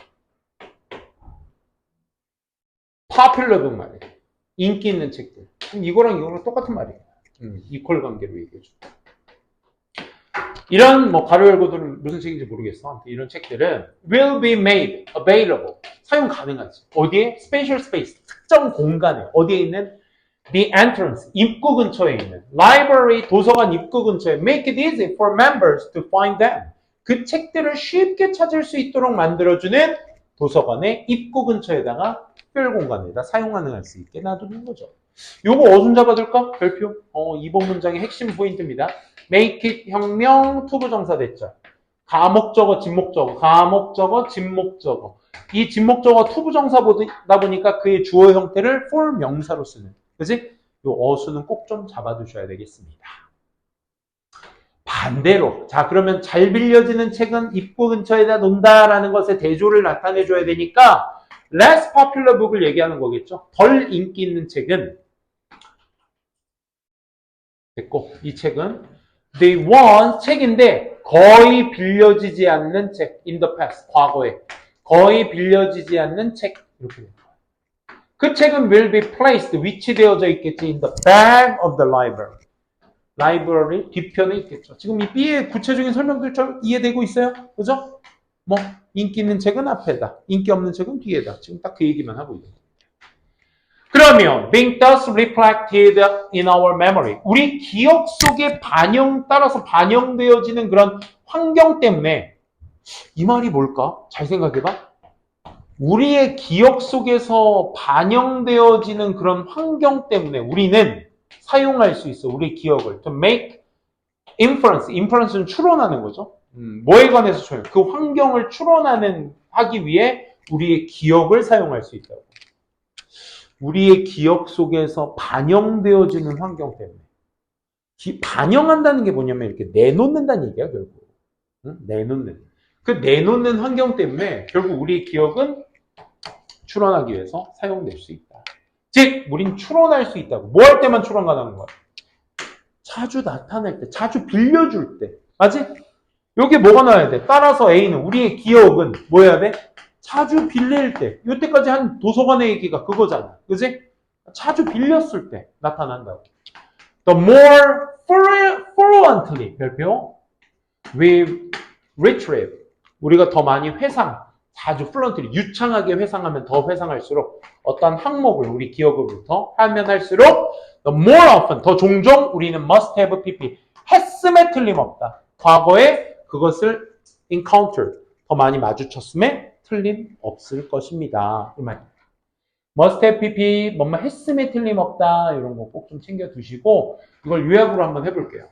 popular book 말이야. 인기 있는 책들. 이거랑 똑같은 말이에요. 이퀄 관계로 얘기해줘. 이런 가로 열고들은 무슨 책인지 모르겠어. 아무튼 이런 책들은 will be made available. 사용 가능하지. 어디에? Spatial space. 특정 공간에. 어디에 있는? The entrance. 입구 근처에 있는. Library. 도서관 입구 근처에. Make it easy for members to find them. 그 책들을 쉽게 찾을 수 있도록 만들어주는 도서관의 입구 근처에다가 특별 공간에다 사용 가능할 수 있게 놔두는 거죠. 요거 어순 잡아둘까? 별표. 이번 문장의 핵심 포인트입니다. Make it 혁명 투부정사 됐죠. 가목적어, 진목적어, 가목적어, 진목적어. 이 진목적어 투부정사보다 보니까 그의 주어 형태를 for 명사로 쓰는. 그치? 요 어순은 꼭 좀 잡아두셔야 되겠습니다. 반대로. 자, 그러면 잘 빌려지는 책은 입구 근처에다 놓는다라는 것의 대조를 나타내줘야 되니까 less popular book을 얘기하는 거겠죠. 덜 인기 있는 책은 됐고, 이 책은 they want 책인데 거의 빌려지지 않는 책 in the past, 과거에 거의 빌려지지 않는 책 이렇게 됩니다. 그 책은 will be placed, 위치되어져 있겠지 in the back of the library. 라이브러리 뒤편에 있겠죠. 지금 이 B의 구체적인 설명들 좀 이해되고 있어요? 그죠? 인기 있는 책은 앞에다, 인기 없는 책은 뒤에다. 지금 딱 그 얘기만 하고 있는 거예요. 그러면 being thus reflected in our memory, 우리 기억 속에 따라서 반영되어지는 그런 환경 때문에 이 말이 뭘까? 잘 생각해봐. 우리의 기억 속에서 반영되어지는 그런 환경 때문에 우리는 사용할 수 있어. 우리 기억을 to make inference. inference는 추론하는 거죠. 뭐에 관해서 추론? 그 환경을 하기 위해 우리의 기억을 사용할 수 있다고. 우리의 기억 속에서 반영되어지는 환경 때문에. 반영한다는 게 뭐냐면 이렇게 내놓는다는 얘기야, 결국. 내놓는. 그 내놓는 환경 때문에 결국 우리의 기억은 추론하기 위해서 사용될 수 있다. 즉, 우린 추론할 수 있다고. 뭐 할 때만 추론 가능한 거야? 자주 나타날 때, 자주 빌려줄 때. 맞지? 여기 뭐가 나와야 돼? 따라서 A는, 우리의 기억은 뭐 해야 돼? 자주 빌릴 때. 이때까지 한 도서관의 얘기가 그거잖아. 그지? 자주 빌렸을 때 나타난다고. The more frequently, 별표, we retrieve. 우리가 더 많이 자주 fluently, 유창하게 회상하면 더 회상할수록 어떤 항목을 우리 기억으로부터 하면 할수록 the more often, 더 종종 우리는 must have pp, 했음에 틀림없다. 과거에 그것을 encounter, 더 많이 마주쳤음에 틀림없을 것입니다. 이 말입니다. must have pp, 뭐뭐 했음에 틀림없다. 이런 거 꼭 좀 챙겨두시고 이걸 요약으로 한번 해볼게요.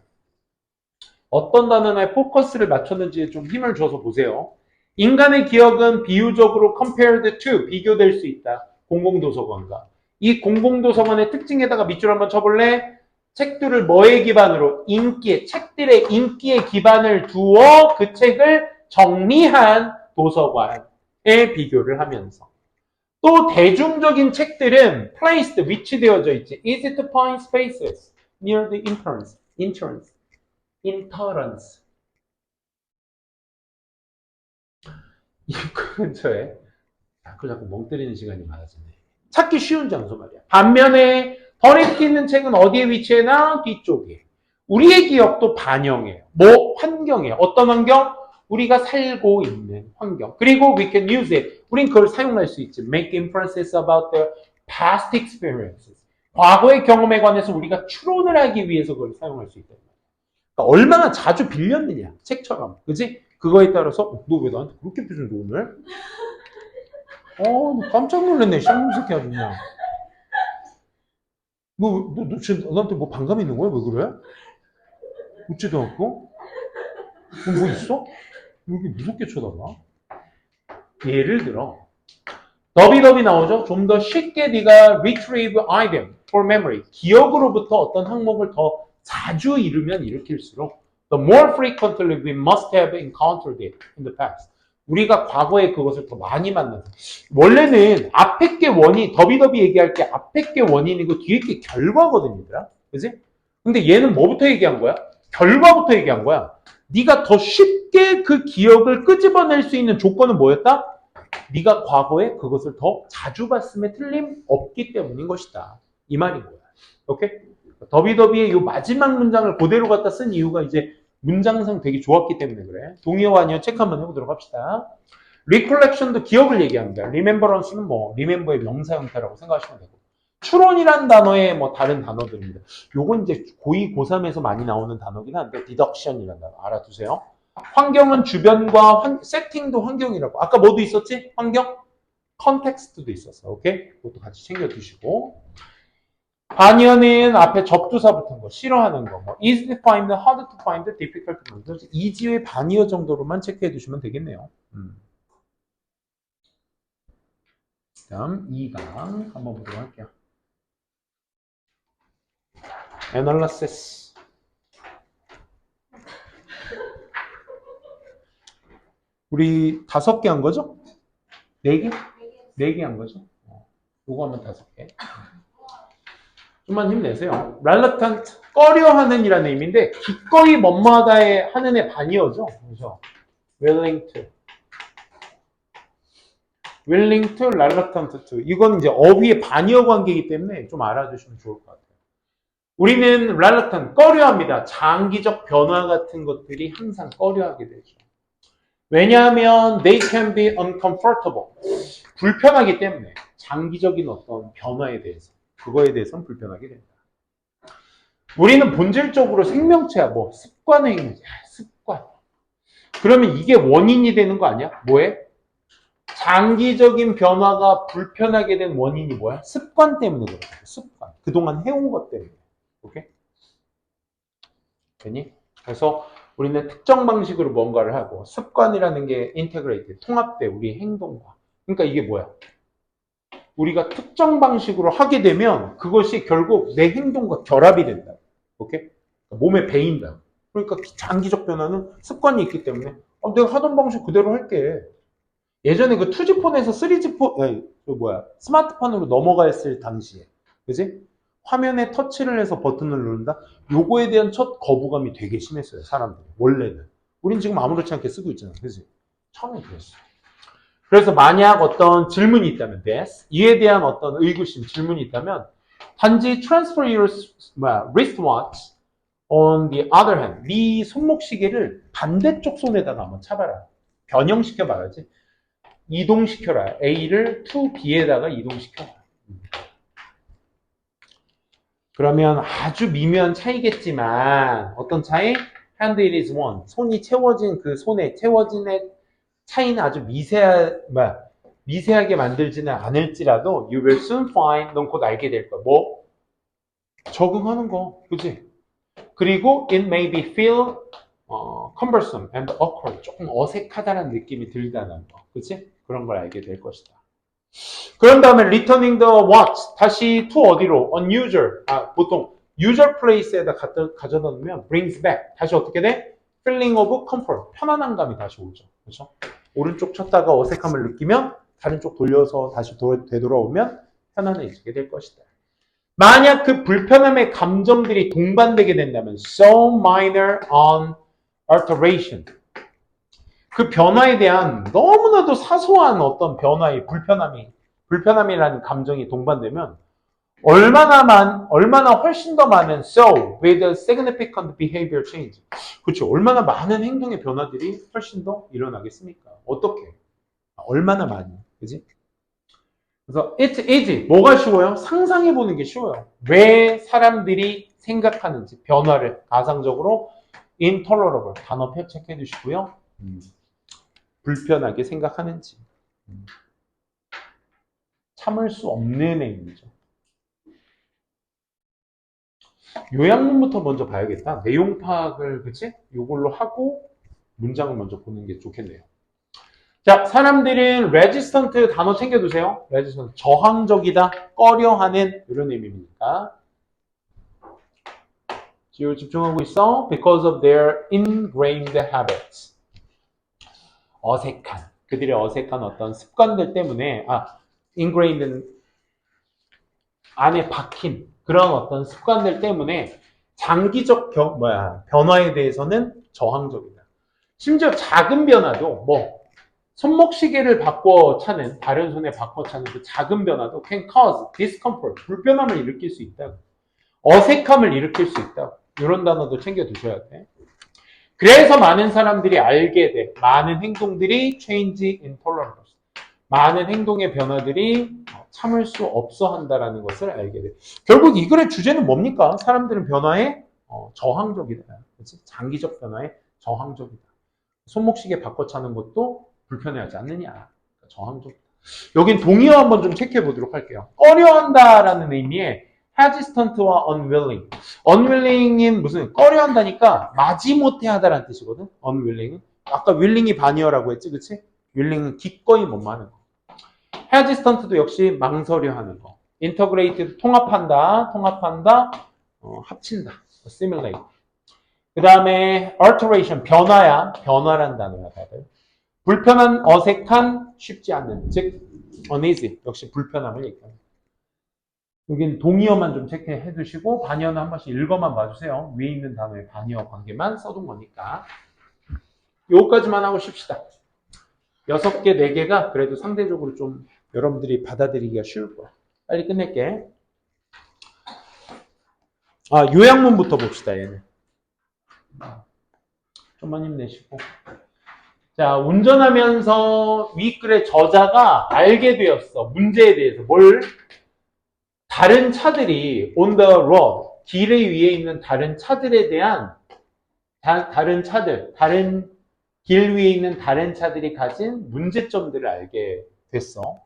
어떤 단어에 포커스를 맞췄는지 좀 힘을 줘서 보세요. 인간의 기억은 비유적으로 compared to, 비교될 수 있다. 공공도서관과. 이 공공도서관의 특징에다가 밑줄 한번 쳐볼래? 책들을 뭐에 기반으로? 인기에, 책들의 인기에 기반을 두어 그 책을 정리한 도서관에 비교를 하면서 또 대중적인 책들은 placed, 위치되어져 있지. Easy to find spaces near the entrance. 입구 근처에 자꾸 멍 때리는 시간이 많아지네. 찾기 쉬운 장소 말이야. 반면에 더 인기 있는 책은 어디에 위치해나? 뒤쪽에. 우리의 기억도 반영해요. 뭐? 환경이에요. 어떤 환경? 우리가 살고 있는 환경. 그리고 we can use it. 우린 그걸 사용할 수 있지. Make inferences about the past experiences. 과거의 경험에 관해서 우리가 추론을 하기 위해서 그걸 사용할 수 있다. 그러니까 얼마나 자주 빌렸느냐. 책처럼. 그지? 그거에 따라서 너 왜 나한테 그렇게 표준데 오늘? 너 깜짝 놀랐네. 쌍놈 새끼 아주 그냥. 너 지금 너한테 뭐 반감 있는 거야? 왜 그래? 웃지도 않고? 뭐 있어? 왜 이렇게 무섭게 쳐다봐? 예를 들어 더비더비 나오죠? 좀 더 쉽게 네가 retrieve item for memory. 기억으로부터 어떤 항목을 더 자주 잃으면 일으킬수록 the more frequently we must have encountered it in the past. 우리가 과거에 그것을 더 많이 만나서 원래는 앞에 게 원인, 더비더비 얘기할 때 앞에 게 원인이고 뒤에 게 결과거든, 얘들아. 그지? 근데 얘는 뭐부터 얘기한 거야? 결과부터 얘기한 거야. 네가 더 쉽게 그 기억을 끄집어낼 수 있는 조건은 뭐였다? 네가 과거에 그것을 더 자주 봤음에 틀림없기 때문인 것이다. 이 말인 거야. 오케이? 더비더비의 이 마지막 문장을 그대로 갖다 쓴 이유가 이제 문장상 되게 좋았기 때문에 그래. 동의어 아니어 체크 한번 해보도록 합시다. recollection도 기억을 얘기합니다. remembrance는 뭐 remember의 명사 형태라고 생각하시면 되고 추론이란 단어의 뭐 다른 단어들입니다. 요건 이제 고2, 고3에서 많이 나오는 단어긴 한데 deduction이라는 단어 알아두세요. 환경은 주변과 세팅도 환경이라고. 아까 뭐도 있었지? 환경? 컨텍스트도 있었어. 오케이? 그것도 같이 챙겨두시고. 반연은 앞에 접두사 붙은 거, 싫어하는 거, 뭐 easy to find, hard to find, difficult to find. easy의 반이어 정도로만 체크해 두시면 되겠네요. 다음 2강 한번 보도록 할게요. analysis. 우리 5개 한 거죠? 4개? 4개 한 거죠? 요거 하면 5개. 좀만 힘내세요. reluctant, 꺼려하는 이라는 의미인데 기꺼이 뭐뭐하다에 하는 애 반이어죠. 그래서 willing to, reluctant to. 이건 이제 어휘의 반이어 관계이기 때문에 좀 알아두시면 좋을 것 같아요. 우리는 reluctant, 꺼려합니다. 장기적 변화 같은 것들이 항상 꺼려하게 되죠. 왜냐하면 they can be uncomfortable. 불편하기 때문에 장기적인 어떤 변화에 대해서 그거에 대해서는 불편하게 된다. 우리는 본질적으로 생명체야. 뭐 습관의 행위지. 습관. 그러면 이게 원인이 되는 거 아니야? 뭐에? 장기적인 변화가 불편하게 된 원인이 뭐야? 습관 때문에 그런 거야. 습관. 그동안 해온 것 때문에. 오케이? 되니? 그래서 우리는 특정 방식으로 뭔가를 하고 습관이라는 게 인테그레이트, 통합돼. 우리의 행동과. 그러니까 이게 뭐야? 우리가 특정 방식으로 하게 되면 그것이 결국 내 행동과 결합이 된다. 오케이? 몸에 배인다. 그러니까 장기적 변화는 습관이 있기 때문에 내가 하던 방식 그대로 할게. 예전에 그 2G폰에서 3G폰, 스마트폰으로 넘어갔을 당시에, 그지? 화면에 터치를 해서 버튼을 누른다? 요거에 대한 첫 거부감이 되게 심했어요, 사람들이. 원래는. 우린 지금 아무렇지 않게 쓰고 있잖아, 그지? 처음에 그랬어. 그래서 만약 어떤 질문이 있다면, 이에 대한 어떤 의구심, 질문이 있다면, 단지 transfer your wristwatch on the other hand. 네 손목시계를 반대쪽 손에다가 한번 차봐라. 변형시켜 봐야지. 이동시켜라. A를 to B에다가 이동시켜라. 그러면 아주 미묘한 차이겠지만 어떤 차이? hand it is one. 손이 채워진 그 손에 채워진의 차이는 아주 미세하게 만들지는 않을지라도 you will soon find. 넌 곧 알게 될 거야. 뭐? 적응하는 거. 그치? 그리고 it may be feel cumbersome and awkward. 조금 어색하다는 느낌이 들다는 거. 그치? 그런 걸 알게 될 것이다. 그런 다음에 returning the watch. 다시 to 어디로? unusual. 보통 user place에다 가져다 놓으면 brings back. 다시 어떻게 돼? feeling of comfort. 편안한 감이 다시 오죠. 그렇죠? 오른쪽 쳤다가 어색함을 느끼면 다른 쪽 돌려서 다시 되돌아오면 편안해지게 될 것이다. 만약 그 불편함의 감정들이 동반되게 된다면 so minor an alteration. 그 변화에 대한 너무나도 사소한 어떤 변화의 불편함이라는 감정이 동반되면 얼마나 훨씬 더 많은 so with a significant behavior change. 그렇죠. 얼마나 많은 행동의 변화들이 훨씬 더 일어나겠습니까? 어떻게? 얼마나 많이. 그지? 그래서 it's easy. 뭐가 쉬워요? 상상해 보는 게 쉬워요. 왜 사람들이 생각하는지 변화를 가상적으로 intolerable 단어 체크해 두시고요. 불편하게 생각하는지. 참을 수 없는 행위죠. 요약문부터 먼저 봐야겠다. 내용 파악을, 그치? 요걸로 하고 문장을 먼저 보는 게 좋겠네요. 자, 사람들은 resistant 단어 챙겨두세요. resistant, 저항적이다, 꺼려하는 이런 의미입니까? 지금 집중하고 있어. Because of their ingrained habits. 어색한, 그들의 어색한 어떤 습관들 때문에, ingrained는 안에 박힌 그런 어떤 습관들 때문에 장기적 변화에 대해서는 저항적이다. 심지어 작은 변화도 손목시계를 바꿔 차는 다른 손에 바꿔 차는 그 작은 변화도 can cause discomfort 불편함을 일으킬 수 있다. 어색함을 일으킬 수 있다. 이런 단어도 챙겨 두셔야 돼. 그래서 많은 사람들이 알게 돼. 많은 행동들이 change intolerance. 많은 행동의 변화들이 참을 수 없어 한다라는 것을 알게 돼. 결국 이 글의 주제는 뭡니까? 사람들은 변화에 저항적이다. 그렇지? 장기적 변화에 저항적이다. 손목시계 바꿔 차는 것도 불편해하지 않느냐. 그러니까 저항적이다. 여긴 동의어 한번 좀 체크해 보도록 할게요. 꺼려한다라는 의미의 hesitant와 unwilling. unwilling인 무슨 꺼려한다니까 마지못해 하다라는 뜻이거든. unwilling은. 아까 willing이 반이어라고 했지, 그치? willing은 기꺼이 못마는 거. hesitant도 역시 망설여 하는 거. integrate 통합한다, 합친다. assimilate. 그 다음에 alteration 변화란 단어야 다들. 불편한, 어색한, 쉽지 않는, 즉 uneasy 역시 불편함을 얘기합니다. 여긴 동의어만 좀 체크해 두시고 반의어는 한 번씩 읽어만 봐주세요. 위에 있는 단어의 반의어 관계만 써둔 거니까. 요거까지만 하고 쉽시다. 6개, 4개가 그래도 상대적으로 좀 여러분들이 받아들이기가 쉬울 거야. 빨리 끝낼게. 요약문부터 봅시다, 얘는. 좀만 힘내시고. 자, 운전하면서 윗글의 저자가 알게 되었어. 문제에 대해서. 다른 차들이 on the road, 길 위에 있는 다른 차들에 대한 다른 길 위에 있는 다른 차들이 가진 문제점들을 알게 됐어.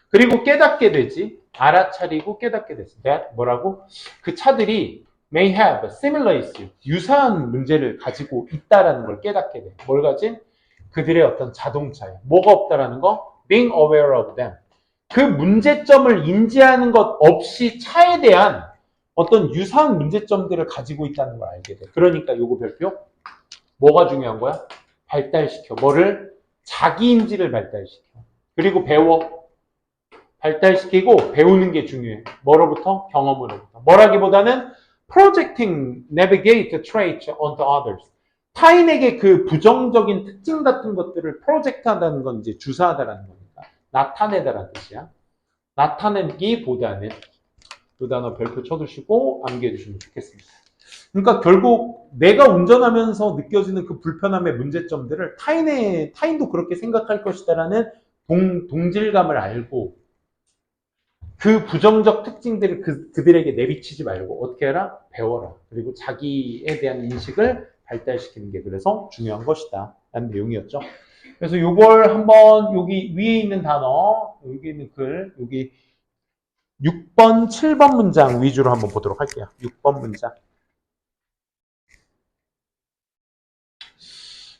그리고 깨닫게 되지. 알아차리고 깨닫게 됐어. 뭐라고? 그 차들이 may have similar issue, 유사한 문제를 가지고 있다라는 걸 깨닫게 돼. 뭘 가진? 그들의 어떤 자동차에. 뭐가 없다라는 거? being aware of them. 그 문제점을 인지하는 것 없이 차에 대한 어떤 유사한 문제점들을 가지고 있다는 걸 알게 돼. 그러니까 요거 별표. 뭐가 중요한 거야? 발달시켜. 뭐를? 자기인지를 발달시켜. 그리고 배워. 발달시키고 배우는 게 중요해. 뭐로부터? 경험으로부터. 뭐라기보다는 projecting, navigate traits onto others. 타인에게 그 부정적인 특징 같은 것들을 프로젝트 한다는 건 이제 주사하다라는 거니까. 나타내다라는 뜻이야. 나타내기보다는 그 단어 별표 쳐두시고 암기해주시면 좋겠습니다. 그러니까 결국 내가 운전하면서 느껴지는 그 불편함의 문제점들을 타인도 그렇게 생각할 것이다라는 동질감을 알고 그 부정적 특징들을 그들에게 내비치지 말고 어떻게 해라? 배워라. 그리고 자기에 대한 인식을 발달시키는 게 그래서 중요한 것이다 라는 내용이었죠. 그래서 요걸 한번 여기 위에 있는 단어, 여기 있는 글, 여기 6번, 7번 문장 위주로 한번 보도록 할게요. 6번 문장.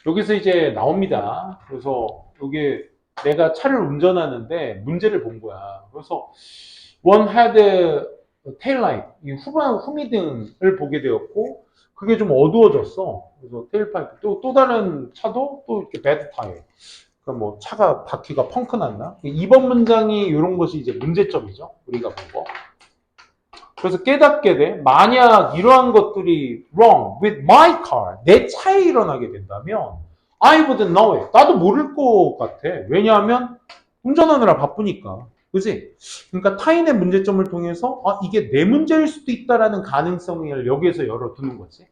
여기서 이제 나옵니다. 그래서 여기 내가 차를 운전하는데 문제를 본 거야. 그래서 one had 테일라이트, 이 후미등을 보게 되었고, 그게 좀 어두워졌어. 그래서 테일파이프, 또 다른 차도 또 이렇게 배드 타이어. 그러니까 뭐 차가 바퀴가 펑크 났나? 이번 문장이 이런 것이 이제 문제점이죠. 우리가 본 거. 그래서 깨닫게 돼. 만약 이러한 것들이 wrong with my car, 내 차에 일어나게 된다면 I wouldn't know it. 나도 모를 것 같아. 왜냐하면 운전하느라 바쁘니까. 그지? 그러니까 타인의 문제점을 통해서 이게 내 문제일 수도 있다라는 가능성을 여기에서 열어두는 거지.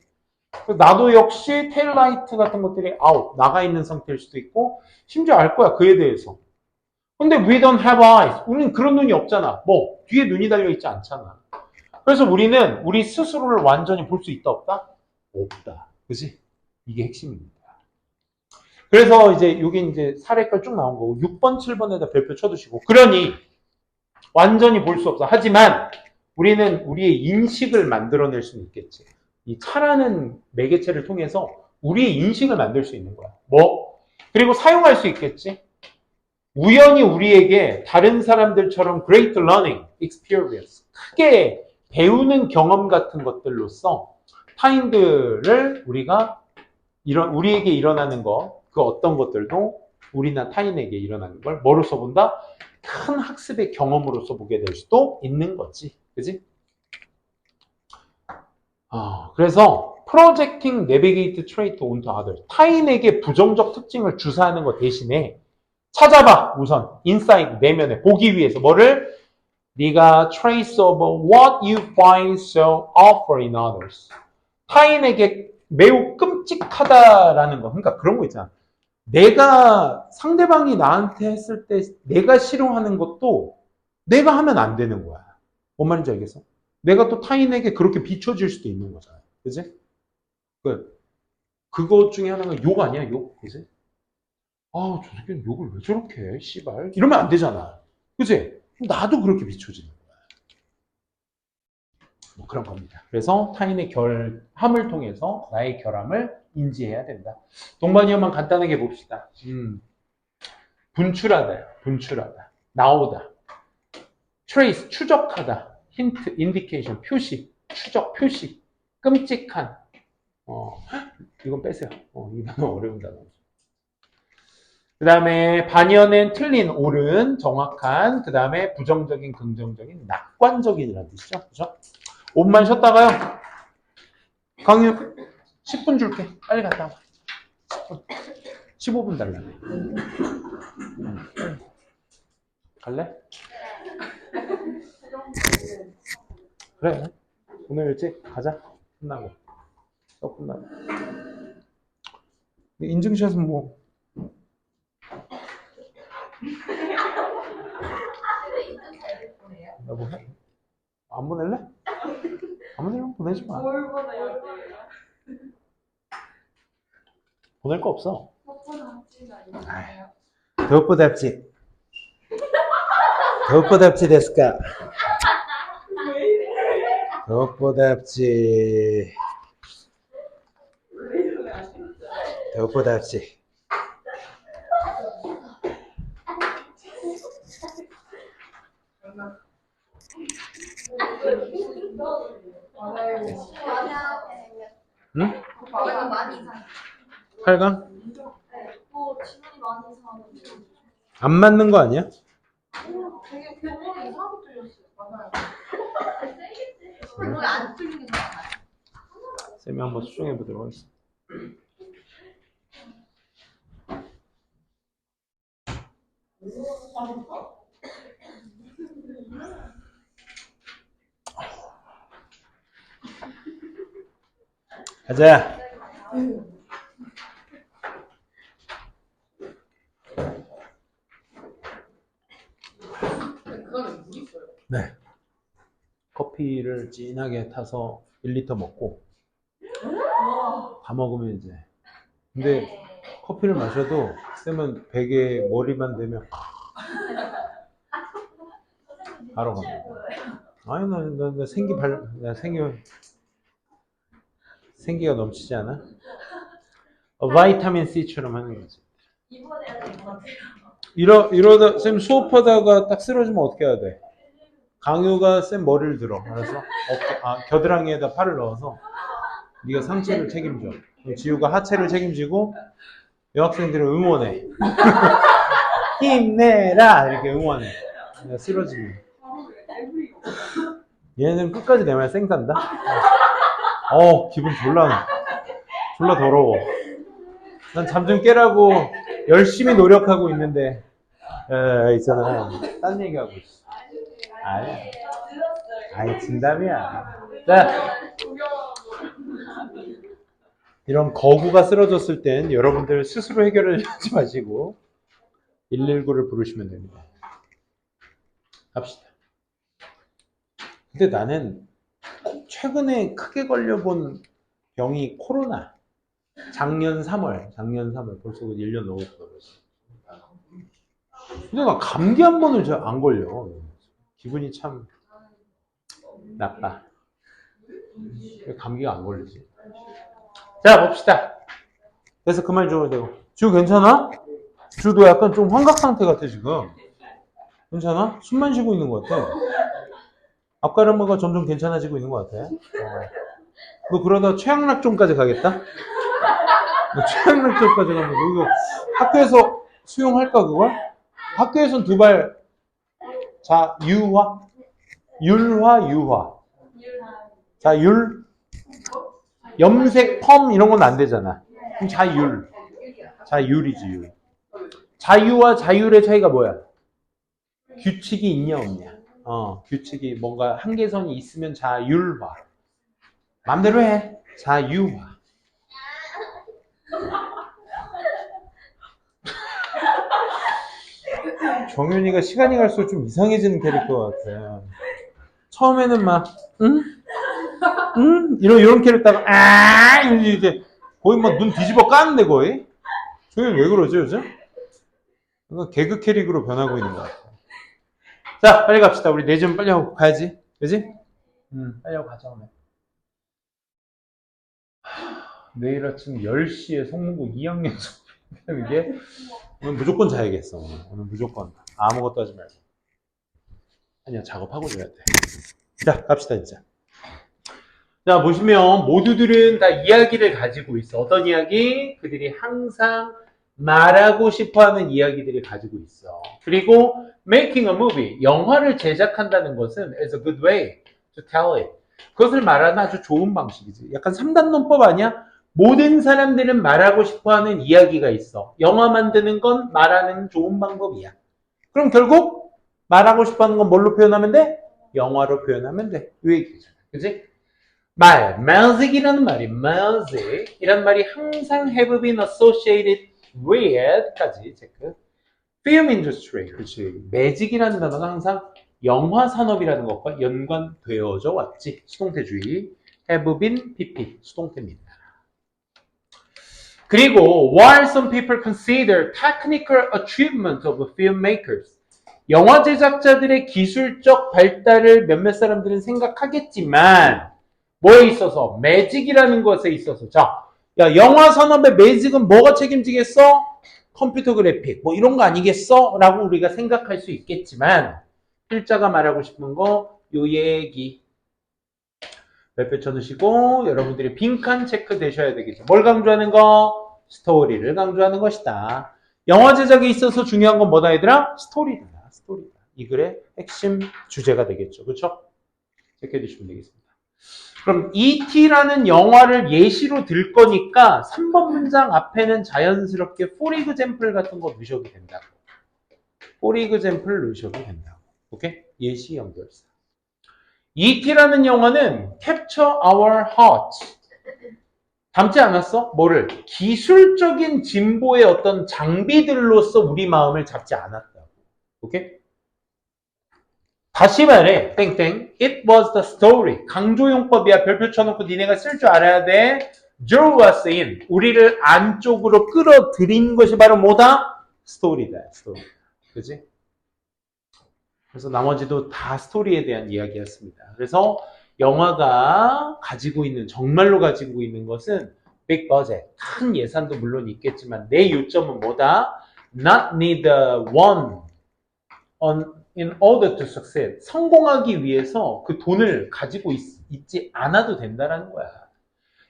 나도 역시 테일라이트 같은 것들이 아웃, 나가 있는 상태일 수도 있고 심지어 알 거야, 그에 대해서. 근데 we don't have eyes. 우리는 그런 눈이 없잖아. 뭐 뒤에 눈이 달려있지 않잖아. 그래서 우리는 우리 스스로를 완전히 볼 수 있다 없다? 없다. 그지? 이게 핵심입니다. 그래서 이제 여기 이제 사례가 쭉 나온 거고 6번, 7번에다 별표 쳐두시고 그러니 완전히 볼 수 없어. 하지만 우리는 우리의 인식을 만들어낼 수는 있겠지. 이 차라는 매개체를 통해서 우리의 인식을 만들 수 있는 거야. 뭐? 그리고 사용할 수 있겠지. 우연히 우리에게 다른 사람들처럼 great learning experience, 크게 배우는 경험 같은 것들로서 타인들을 우리에게 일어나는 것, 그 어떤 것들도 우리나 타인에게 일어나는 걸 뭐로 써본다? 큰 학습의 경험으로서 보게 될 수도 있는 거지. 그지? 그래서 projecting navigate trait onto others. 타인에게 부정적 특징을 주사하는 것 대신에 찾아봐. 우선 inside 내면에 보기 위해서 뭐를? 네가 trace of what you find so awful in others. 타인에게 매우 끔찍하다라는 거. 그러니까 그런 거 있잖아. 내가 상대방이 나한테 했을 때 내가 싫어하는 것도 내가 하면 안 되는 거야. 뭔 말인지 알겠어? 내가 또 타인에게 그렇게 비춰질 수도 있는 거잖아. 그지? 그것 중에 하나가 욕 아니야, 욕. 그지? 저 새끼는 욕을 왜 저렇게 해, 씨발. 이러면 안 되잖아. 그지? 나도 그렇게 비춰지는 거야. 뭐 그런 겁니다. 그래서 타인의 결함을 통해서 나의 결함을 인지해야 된다. 동반이어만 간단하게 봅시다. 분출하다요. 분출하다. 나오다. trace, 추적하다. 힌트, indication, 표시, 추적, 표시. 끔찍한. 이건 빼세요. 이 단어 어려운 단어. 그 다음에 반연은 틀린, 옳은, 정확한. 그 다음에 부정적인, 긍정적인, 낙관적인이라는 뜻이죠. 그죠? 5분만 쉬었다가요. 강유 10분 줄게. 빨리 갔다 와. 10분. 15분 달라네. 갈래? 그래. 오늘 일찍 가자. 끝나고. 수업 끝나고. 인증샷은 뭐. 여보 해? 안 보낼래? 안 보내면 보내지 마. 뭘 보내요? 보낼 거 없어. 아니에요? どこだっちどこだっちですかどこだっちどこだっち 응? 오빠가 많이 이상해. 8강? 지문이 많이 이상하고. 안 맞는 거 아니야? 되게 교문이 이상하게 들렸어요. 맞아요. 교문이 안 틀리게 생각나요. 쌤이 한번 수정해 보도록 하겠습니다. 가자. 네. 커피를 진하게 타서 1리터 먹고 다 먹으면 이제 근데 커피를 마셔도 쌤은 베개에 머리만 대면 바로 갑니다. 아니 나 생기가 넘치지 않아? 바이타민 C처럼 하는 거지. 이번에 해야 될 것 같아요. 이러다 쌤 수업하다가 딱 쓰러지면 어떻게 해야 돼? 강유가 쌤 머리를 들어. 알았어? 겨드랑이에다 팔을 넣어서 네가 상체를 책임져. 그럼 지우가 하체를 책임지고 여학생들을 응원해. 힘내라 이렇게 응원해. 내가 쓰러지면. 얘네들은 끝까지 내 말 쌩간다. 기분 졸라 더러워. 난 잠 좀 깨라고 열심히 노력하고 있는데 있잖아. 딴 얘기하고 있어. 아니 진담이야. 자, 이런 거구가 쓰러졌을 땐 여러분들 스스로 해결을 하지 마시고 119를 부르시면 됩니다. 갑시다. 근데 나는 최근에 크게 걸려본 병이 코로나. 작년 3월 벌써 1년 넘었어. 근데 나 감기 한 번을 잘 안 걸려. 기분이 참 나빠. 왜 감기가 안 걸리지? 자, 봅시다. 그래서 그 말 줘야 되고. 지우 괜찮아? 지우 너 약간 좀 환각 상태 같아 지금. 괜찮아? 숨만 쉬고 있는 것 같아. 앞가르마가 점점 괜찮아지고 있는 것 같아. 너 그러다 최악락점까지 가겠다? 너 최악락점까지 가면 너 이거 학교에서 수용할까 그걸? 학교에선 두발 자유화? 유화. 자율? 염색, 펌 이런 건 안 되잖아. 그럼 자율이지 율. 자유와 자율의 차이가 뭐야? 규칙이 있냐 없냐. 규칙이 뭔가 한계선이 있으면 자율화. 맘대로 해. 자유화. 정윤이가 시간이 갈수록 좀 이상해지는 캐릭터 같아. 처음에는 막 이런 캐릭터가 이제 거의 막 눈 뒤집어 까는데 거의. 정윤이 왜 그러지 요즘? 뭔가 개그 캐릭으로 변하고 있는 것 같아. 자, 빨리 갑시다. 우리 내전 빨리 하고 가야지. 그지? 빨리 하고 가자 오늘. 내일 아침 10시에 성문고 2학년 수업. 이게 오늘 무조건 자야겠어. 오늘 무조건 아무것도 하지 말고. 아니야, 작업하고 줘야 돼. 자, 갑시다 진짜. 자, 보시면 모두들은 다 이야기를 가지고 있어. 어떤 이야기? 그들이 항상 말하고 싶어하는 이야기들을 가지고 있어. 그리고 making a movie, 영화를 제작한다는 것은 is a good way to tell it. 그것을 말하는 아주 좋은 방식이지. 약간 3단 논법 아니야? 모든 사람들은 말하고 싶어하는 이야기가 있어. 영화 만드는 건 말하는 좋은 방법이야. 그럼 결국 말하고 싶어하는 건 뭘로 표현하면 돼? 영화로 표현하면 돼. 이 얘기잖아. 그치? music이라는 말이 항상 have been associated with 체크. film industry, 그렇지. 매직이라는 단어는 항상 영화 산업이라는 것과 연관되어져 왔지. 수동태주의. have been, pp, 수동태입니다. 그리고 while some people consider technical achievement of filmmakers, 영화 제작자들의 기술적 발달을 몇몇 사람들은 생각하겠지만 뭐에 있어서? 매직이라는 것에 있어서. 자, 야, 영화 산업의 매직은 뭐가 책임지겠어? 컴퓨터 그래픽 뭐 이런 거 아니겠어? 라고 우리가 생각할 수 있겠지만 필자가 말하고 싶은 거 요 얘기 몇 표 쳐두시고 여러분들이 빈칸 체크 되셔야 되겠죠. 뭘 강조하는 거? 스토리를 강조하는 것이다. 영화 제작에 있어서 중요한 건 뭐다 얘들아? 스토리다. 이 글의 핵심 주제가 되겠죠. 그렇죠? 체크해 주시면 되겠습니다. 그럼 E.T.라는 영화를 예시로 들 거니까 3번 문장 앞에는 자연스럽게 for example 같은 거 넣으셔도 된다고. for example 넣으셔도 된다고. 오케이? 예시 연결사. E.T.라는 영화는 capture our heart. 닮지 않았어? 뭐를? 기술적인 진보의 어떤 장비들로서 우리 마음을 잡지 않았다고. 오케이? 다시 말해, 땡땡. It was the story. 강조용법이야. 별표 쳐놓고 니네가 쓸 줄 알아야 돼. Drew us in. 우리를 안쪽으로 끌어들인 것이 바로 뭐다? 스토리다. 스토리. 그치? 그래서 나머지도 다 스토리에 대한 이야기였습니다. 그래서 영화가 가지고 있는, 정말로 가지고 있는 것은 big budget. 큰 예산도 물론 있겠지만 내 요점은 뭐다? Not need one on in order to succeed. 성공하기 위해서 그 돈을 가지고 있지 않아도 된다라는 거야.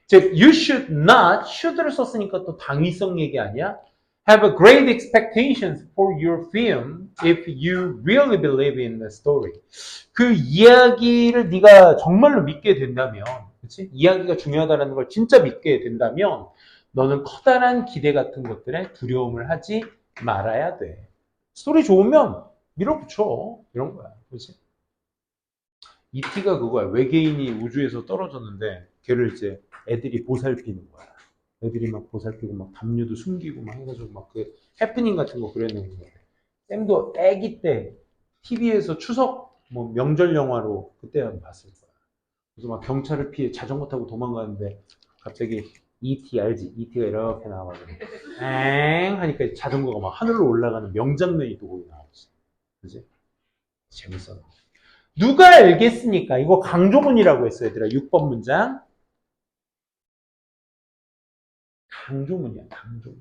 즉, you should not, should를 썼으니까 또 당위성 얘기 아니야? Have a great expectations for your film if you really believe in the story. 그 이야기를 네가 정말로 믿게 된다면, 그치? 이야기가 중요하다는 걸 진짜 믿게 된다면 너는 커다란 기대 같은 것들에 두려움을 하지 말아야 돼. 스토리 좋으면 밀어붙여. 이런 거야. 그치? E.T.가 그거야. 외계인이 우주에서 떨어졌는데 걔를 이제 애들이 보살피는 거야. 애들이 막 보살피고 막 담요도 숨기고 막 해가지고 막 그 해프닝 같은 거 그려내는 거야. 쌤도 애기 때 TV에서 추석 뭐 명절 영화로 그때 한번 봤을 거야. 그래서 막 경찰을 피해 자전거 타고 도망가는데 갑자기 E.T. 알지? E.T.가 이렇게 나와가지고 엥 하니까 자전거가 막 하늘로 올라가는 명장면이 또 거기 나왔지. 그지? 재밌어. 누가 알겠습니까? 이거 강조문이라고 했어, 얘들아. 6번 문장. 강조문이야, 강조문.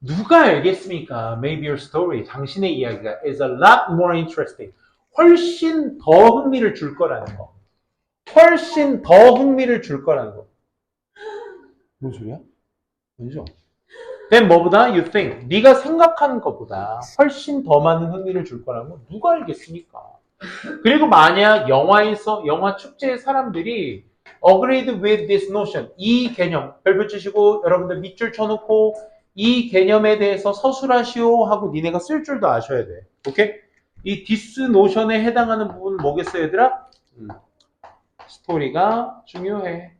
누가 알겠습니까? Maybe your story, 당신의 이야기가 is a lot more interesting. 훨씬 더 흥미를 줄 거라는 거. 훨씬 더 흥미를 줄 거라는 거. 무슨 소리야? 아니죠? then 뭐보다? You think. 네가 생각하는 것보다 훨씬 더 많은 흥미를 줄 거라는 거 누가 알겠습니까? 그리고 만약 영화 축제의 사람들이 agreed with this notion, 이 개념, 별 붙이시고 여러분들 밑줄 쳐놓고 이 개념에 대해서 서술하시오 하고 니네가 쓸 줄도 아셔야 돼. 오케이? 이 this notion에 해당하는 부분은 뭐겠어요, 얘들아? 스토리가 중요해.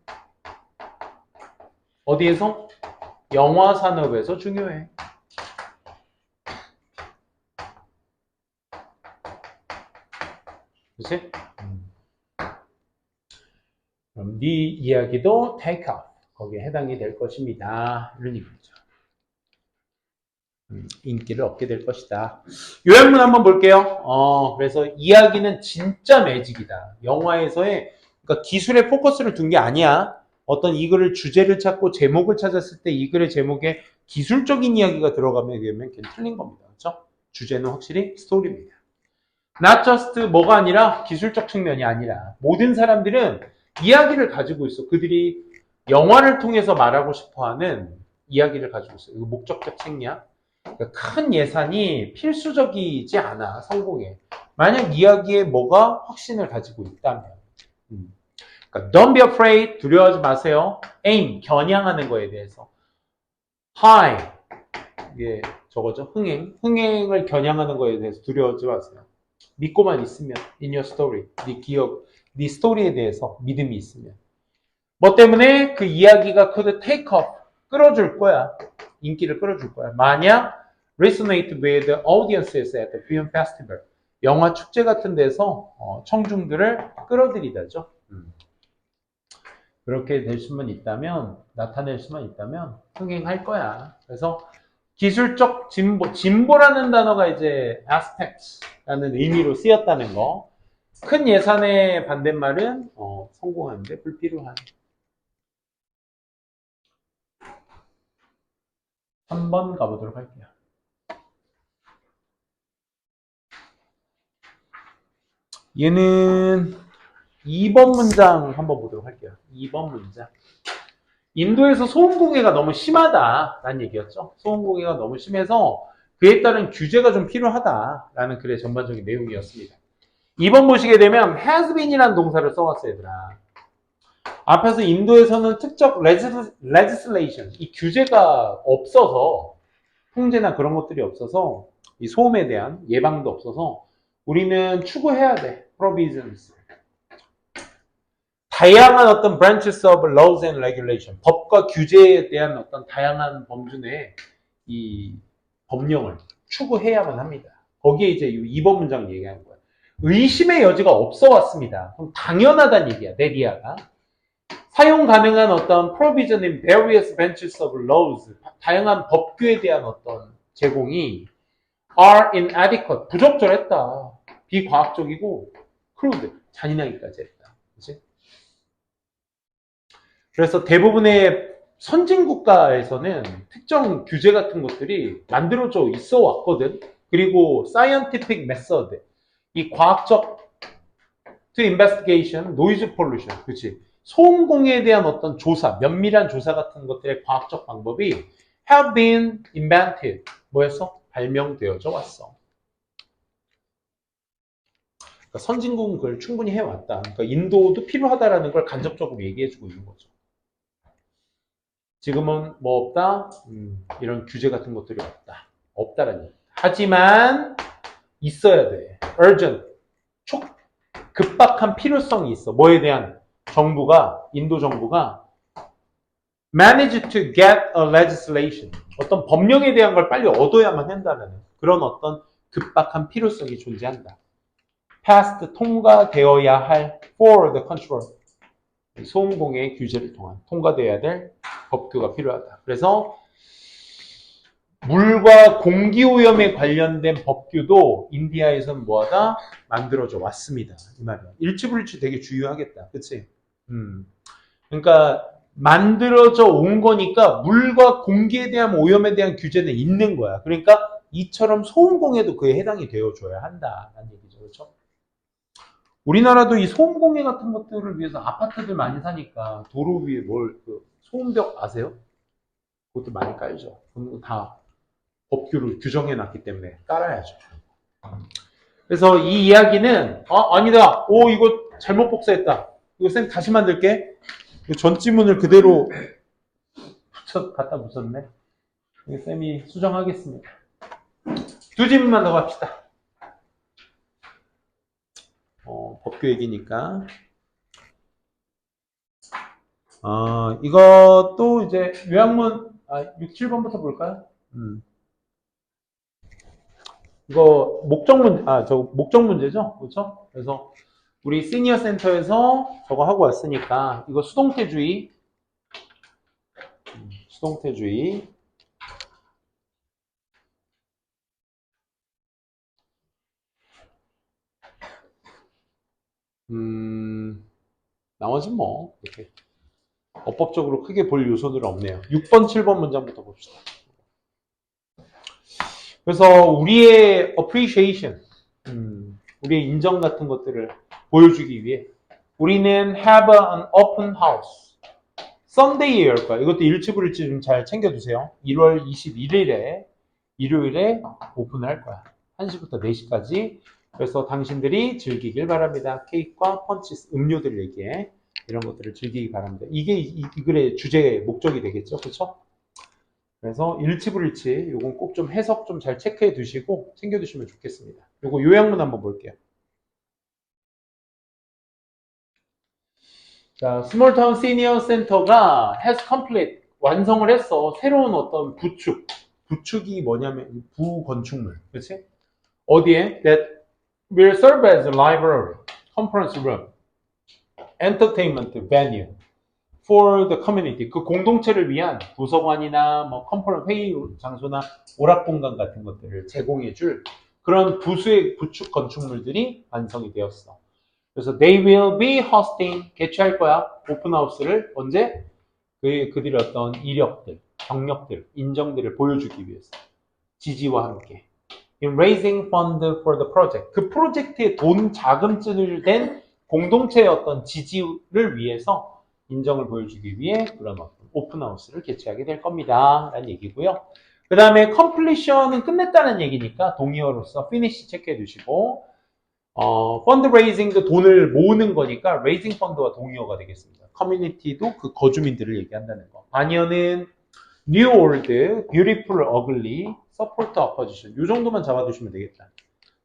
어디에서? 영화 산업에서 중요해. 그치? 그럼 네 이야기도 take off. 거기에 해당이 될 것입니다. 이런 얘기죠. 인기를 얻게 될 것이다. 요약문 한번 볼게요. 그래서 이야기는 진짜 매직이다. 영화에서의 그러니까 기술에 포커스를 둔 게 아니야. 어떤 이 글을 주제를 찾고 제목을 찾았을 때 이 글의 제목에 기술적인 이야기가 들어가면 그러면 걔는 틀린 겁니다. 그렇죠? 주제는 확실히 스토리입니다. not just 뭐가 아니라 기술적 측면이 아니라 모든 사람들은 이야기를 가지고 있어. 그들이 영화를 통해서 말하고 싶어하는 이야기를 가지고 있어. 이거 목적적 책략. 그러니까 큰 예산이 필수적이지 않아, 성공에. 만약 이야기에 뭐가 확신을 가지고 있다면. 그러니까 don't be afraid, 두려워하지 마세요. aim, 겨냥하는 거에 대해서. high, 이게 저거죠. 흥행을 겨냥하는 거에 대해서 두려워하지 마세요. 믿고만 있으면 in your story, 네 기억, 네 스토리에 대해서 믿음이 있으면. 뭐 때문에 그 이야기가 could take off, 끌어줄 거야. 인기를 끌어줄 거야. 만약 resonate with the audiences at the film festival, 영화 축제 같은 데서 청중들을 끌어들이다죠. 그렇게 될 수만 있다면, 나타낼 수만 있다면 흥행할 거야. 그래서 기술적 진보라는 단어가 이제 aspect라는 의미로 쓰였다는 거. 큰 예산의 반대말은 성공하는데 불필요한. 3번 가보도록 할게요. 얘는 2번 문장 한번 보도록 할게요. 2번 문장. 인도에서 소음공해가 너무 심하다라는 얘기였죠. 소음공해가 너무 심해서 그에 따른 규제가 좀 필요하다라는 글의 전반적인 내용이었습니다. 2번 보시게 되면 has been이라는 동사를 써왔어요, 얘들아. 앞에서 인도에서는 특적 legislation, 이 규제가 없어서 통제나 그런 것들이 없어서 이 소음에 대한 예방도 없어서 우리는 추구해야 돼. provisions. 다양한 어떤 branches of laws and regulation, 법과 규제에 대한 어떤 다양한 범주 내에 이 법령을 추구해야만 합니다. 거기에 이제 2번 문장 얘기하는 거예요. 의심의 여지가 없어 왔습니다. 그럼 당연하다는 얘기야, 내리아가. 사용 가능한 어떤 provision in various branches of laws, 다양한 법규에 대한 어떤 제공이 are inadequate, 부적절했다. 비과학적이고 crude, 잔인하기까지 했다. 그치? 그래서 대부분의 선진 국가에서는 특정 규제 같은 것들이 만들어져 있어 왔거든. 그리고 scientific method, 이 과학적 to investigation, noise pollution, 그렇지? 소음 공해에 대한 어떤 조사, 면밀한 조사 같은 것들의 과학적 방법이 have been invented, 뭐였어? 발명되어져 왔어. 그러니까 선진국은 그걸 충분히 해왔다. 그러니까 인도도 필요하다라는 걸 간접적으로 얘기해주고 있는 거죠. 지금은 뭐 없다? 이런 규제 같은 것들이 없다. 없다라는 얘기. 하지만 있어야 돼. urgent, 급박한 필요성이 있어. 뭐에 대한? 정부가, 인도 정부가 manage to get a legislation, 어떤 법령에 대한 걸 빨리 얻어야만 한다는 그런 어떤 급박한 필요성이 존재한다. passed, 통과되어야 할 for the control, 소음공해 규제를 통한 통과되어야 될 법규가 필요하다. 그래서 물과 공기오염에 관련된 법규도 인디아에서는 뭐하다? 만들어져 왔습니다. 이 말이야. 일치불일치 되게 주의하겠다. 그치? 그러니까 만들어져 온 거니까 물과 공기에 대한 오염에 대한 규제는 있는 거야. 그러니까 이처럼 소음공해도 그에 해당이 되어줘야 한다라는 얘기죠. 그렇죠? 우리나라도 이 소음공해 같은 것들을 위해서 아파트들 많이 사니까 도로 위에 소음벽 아세요? 그것도 많이 깔죠. 그건 다 법규를 규정해놨기 때문에 깔아야죠. 그래서 이 이야기는 아니다. 이거 잘못 복사했다. 이거 쌤 다시 만들게. 전 지문을 그대로 갖다 붙였네. 쌤이 수정하겠습니다. 두 지문만 더 갑시다. 법규 얘기니까. 이것도 이제 요약문 6, 7번부터 볼까요? 이거 목적 문제죠? 그렇죠? 그래서 우리 시니어 센터에서 저거 하고 왔으니까 이거 수동태주의 나머지는 뭐 이렇게 어법적으로 크게 볼 요소들은 없네요. 6번, 7번 문장부터 봅시다. 그래서 우리의 appreciation, 우리의 인정 같은 것들을 보여주기 위해 우리는 have an open house. 썬데이에 열 거야. 이것도 일치불일치 좀 잘 챙겨두세요. 1월 21일에 일요일에 오픈할 거야. 1시부터 4시까지. 그래서 당신들이 즐기길 바랍니다. 케이크와 펀치, 음료들 얘기해. 이런 것들을 즐기기 바랍니다. 이게 이 글의 주제의 목적이 되겠죠. 그렇죠? 그래서 일치불일치 요건 꼭 좀 해석 좀 잘 체크해 두시고 챙겨 두시면 좋겠습니다. 요거 요약문 한번 볼게요. 자, 스몰타운 시니어 센터가 has complete, 완성을 했어. 새로운 어떤 부축이 뭐냐면 부건축물. 그렇지? 어디에? That will serve as a library, conference room, entertainment venue for the community. 그 공동체를 위한 도서관이나 뭐 컨퍼런스 회의 장소나 오락 공간 같은 것들을 제공해 줄 그런 부수의 부축 건축물들이 완성이 되었어. 그래서 they will be hosting, 개최할 거야. 오픈하우스를 언제? 그들의 어떤 이력들, 경력들, 인정들을 보여주기 위해서. 지지와 함께. In raising fund for the project. 그 프로젝트에 돈 자금줄을 댄 공동체의 어떤 지지를 위해서 인정을 보여주기 위해 그런 어떤 오픈하우스를 개최하게 될 겁니다. 라는 얘기고요. 그 다음에 completion은 끝냈다는 얘기니까 동의어로서 finish 체크해 두시고 펀드레이징도 돈을 모으는 거니까 레이징 펀드와 동의어가 되겠습니다. 커뮤니티도 그 거주민들을 얘기한다는 거. 반의어는 new old, beautiful, ugly, support, opposition. 이 정도만 잡아두시면 되겠다.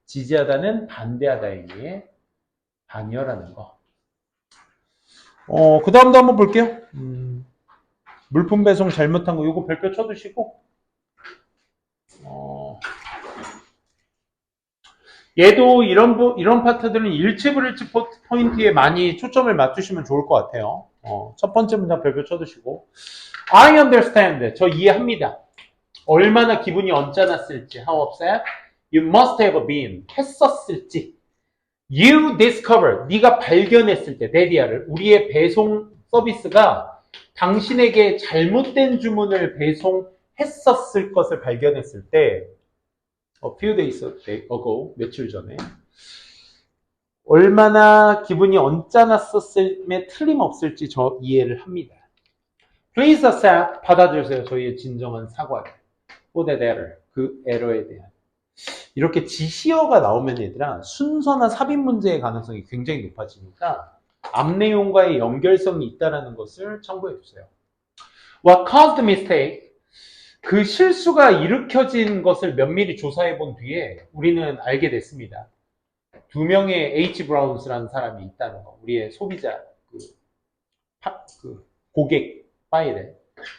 지지하다는 반대하다의 의미의 반의어라는 거. 그 다음도 한번 볼게요. 물품 배송 잘못한 거 이거 별표 쳐두시고 얘도 이런 파트들은 일치불일치 포인트에 많이 초점을 맞추시면 좋을 것 같아요. 첫 번째 문장 별표 쳐두시고 I understand. 저 이해합니다. 얼마나 기분이 언짢았을지. How upset? You must have been. 했었을지. You discovered. 네가 발견했을 때 데디아를 우리의 배송 서비스가 당신에게 잘못된 주문을 배송했었을 것을 발견했을 때 a few days ago, 며칠 전에 얼마나 기분이 언짢았었음에 틀림없을지 저 이해를 합니다. Please accept, 받아주세요. 저희의 진정한 사과를. For that error, 그 에러에 대한. 이렇게 지시어가 나오면 얘들아 순서나 삽입 문제의 가능성이 굉장히 높아지니까 앞 내용과의 연결성이 있다는 것을 참고해 주세요. What caused the mistake? 그 실수가 일으켜진 것을 면밀히 조사해 본 뒤에 우리는 알게 됐습니다. 두 명의 H. 브라운스라는 사람이 있다는 거. 우리의 소비자, 고객 파일에.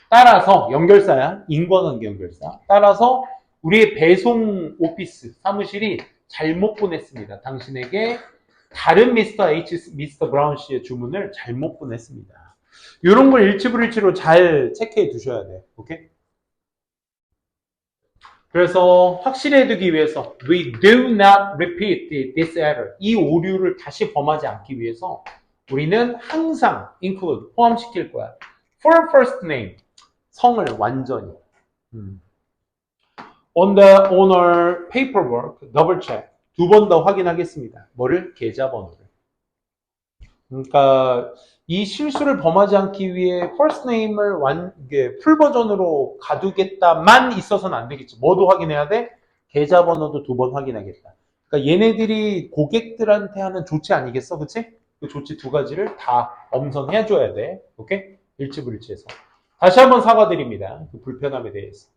따라서, 연결사야. 인과관계 연결사. 따라서 우리의 배송 오피스, 사무실이 잘못 보냈습니다. 당신에게 다른 미스터 H, 미스터 브라운 씨의 주문을 잘못 보냈습니다. 이런 걸 일치불일치로 잘 체크해 두셔야 돼. 오케이? 그래서 확실해 두기 위해서 we do not repeat this error. 이 오류를 다시 범하지 않기 위해서 우리는 항상 include, 포함시킬 거야. for first name, 성을 완전히. On the owner paperwork, double check. 두 번 더 확인하겠습니다. 뭐를? 계좌번호를. 그러니까 이 실수를 범하지 않기 위해 first name을 풀 버전으로 가두겠다만 있어서는 안 되겠지. 뭐도 확인해야 돼? 계좌번호도 두 번 확인하겠다. 그러니까 얘네들이 고객들한테 하는 조치 아니겠어? 그치? 그 조치 두 가지를 다 엄선해줘야 돼. 오케이? 일치불일치해서. 다시 한번 사과드립니다. 그 불편함에 대해서.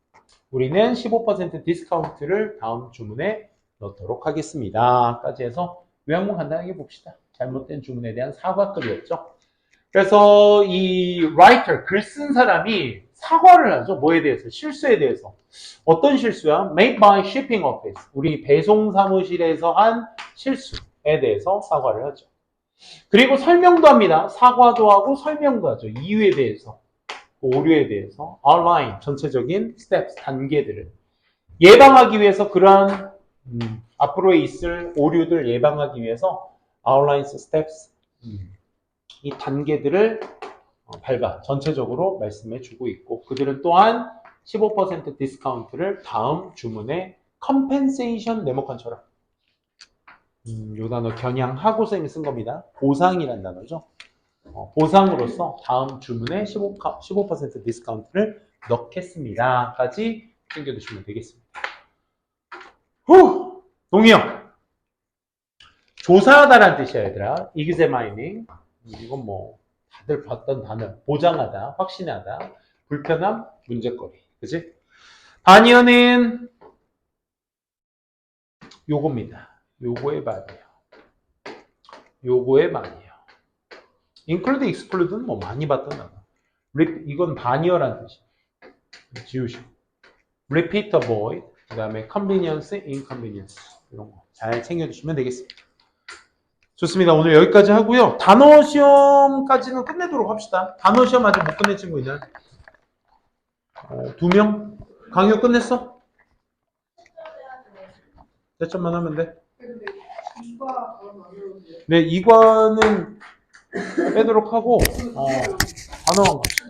우리는 15% 디스카운트를 다음 주문에 넣도록 하겠습니다. 까지 해서 요약문 간단하게 봅시다. 잘못된 주문에 대한 사과글이었죠. 그래서 이 writer, 글 쓴 사람이 사과를 하죠. 뭐에 대해서? 실수에 대해서. 어떤 실수야? Made by shipping office. 우리 배송 사무실에서 한 실수에 대해서 사과를 하죠. 그리고 설명도 합니다. 사과도 하고 설명도 하죠. 이유에 대해서, 오류에 대해서. outline, 전체적인 steps, 단계들을. 예방하기 위해서 그러한 앞으로 있을 오류들 예방하기 위해서 outlines, steps, 이 단계들을 밟아 전체적으로 말씀해 주고 있고 그들은 또한 15% 디스카운트를 다음 주문에 compensation 네모칸처럼 요 단어 겨냥하고 쌤이 쓴 겁니다. 보상이라는 단어죠. 보상으로서 다음 주문에 15% 디스카운트를 넣겠습니다. 까지 챙겨두시면 되겠습니다. 후! 동의형. 조사하다라는 뜻이야, 얘들아. examining. 이건 뭐 다들 봤던 단어. 보장하다, 확신하다, 불편함, 문제거리. 그치? 반의어는 요겁니다. 요거의 반이에요. 요거의 반이에요. include, exclude는 뭐 많이 봤던 단어. 이건 반의어라는 뜻이에요. 지우시고. repeat, avoid. 그 다음에 convenience, inconvenience. 이런 거 잘 챙겨주시면 되겠습니다. 좋습니다. 오늘 여기까지 하고요. 단어 시험까지는 끝내도록 합시다. 단어 시험 아직 못 끝낸 친구 있나요? 2명? 강의 끝냈어? 몇 점만 하면 돼? 근데 이과 그런 거 안 들어오세요? 네, 이과는 빼도록 하고 단어만 갑시다.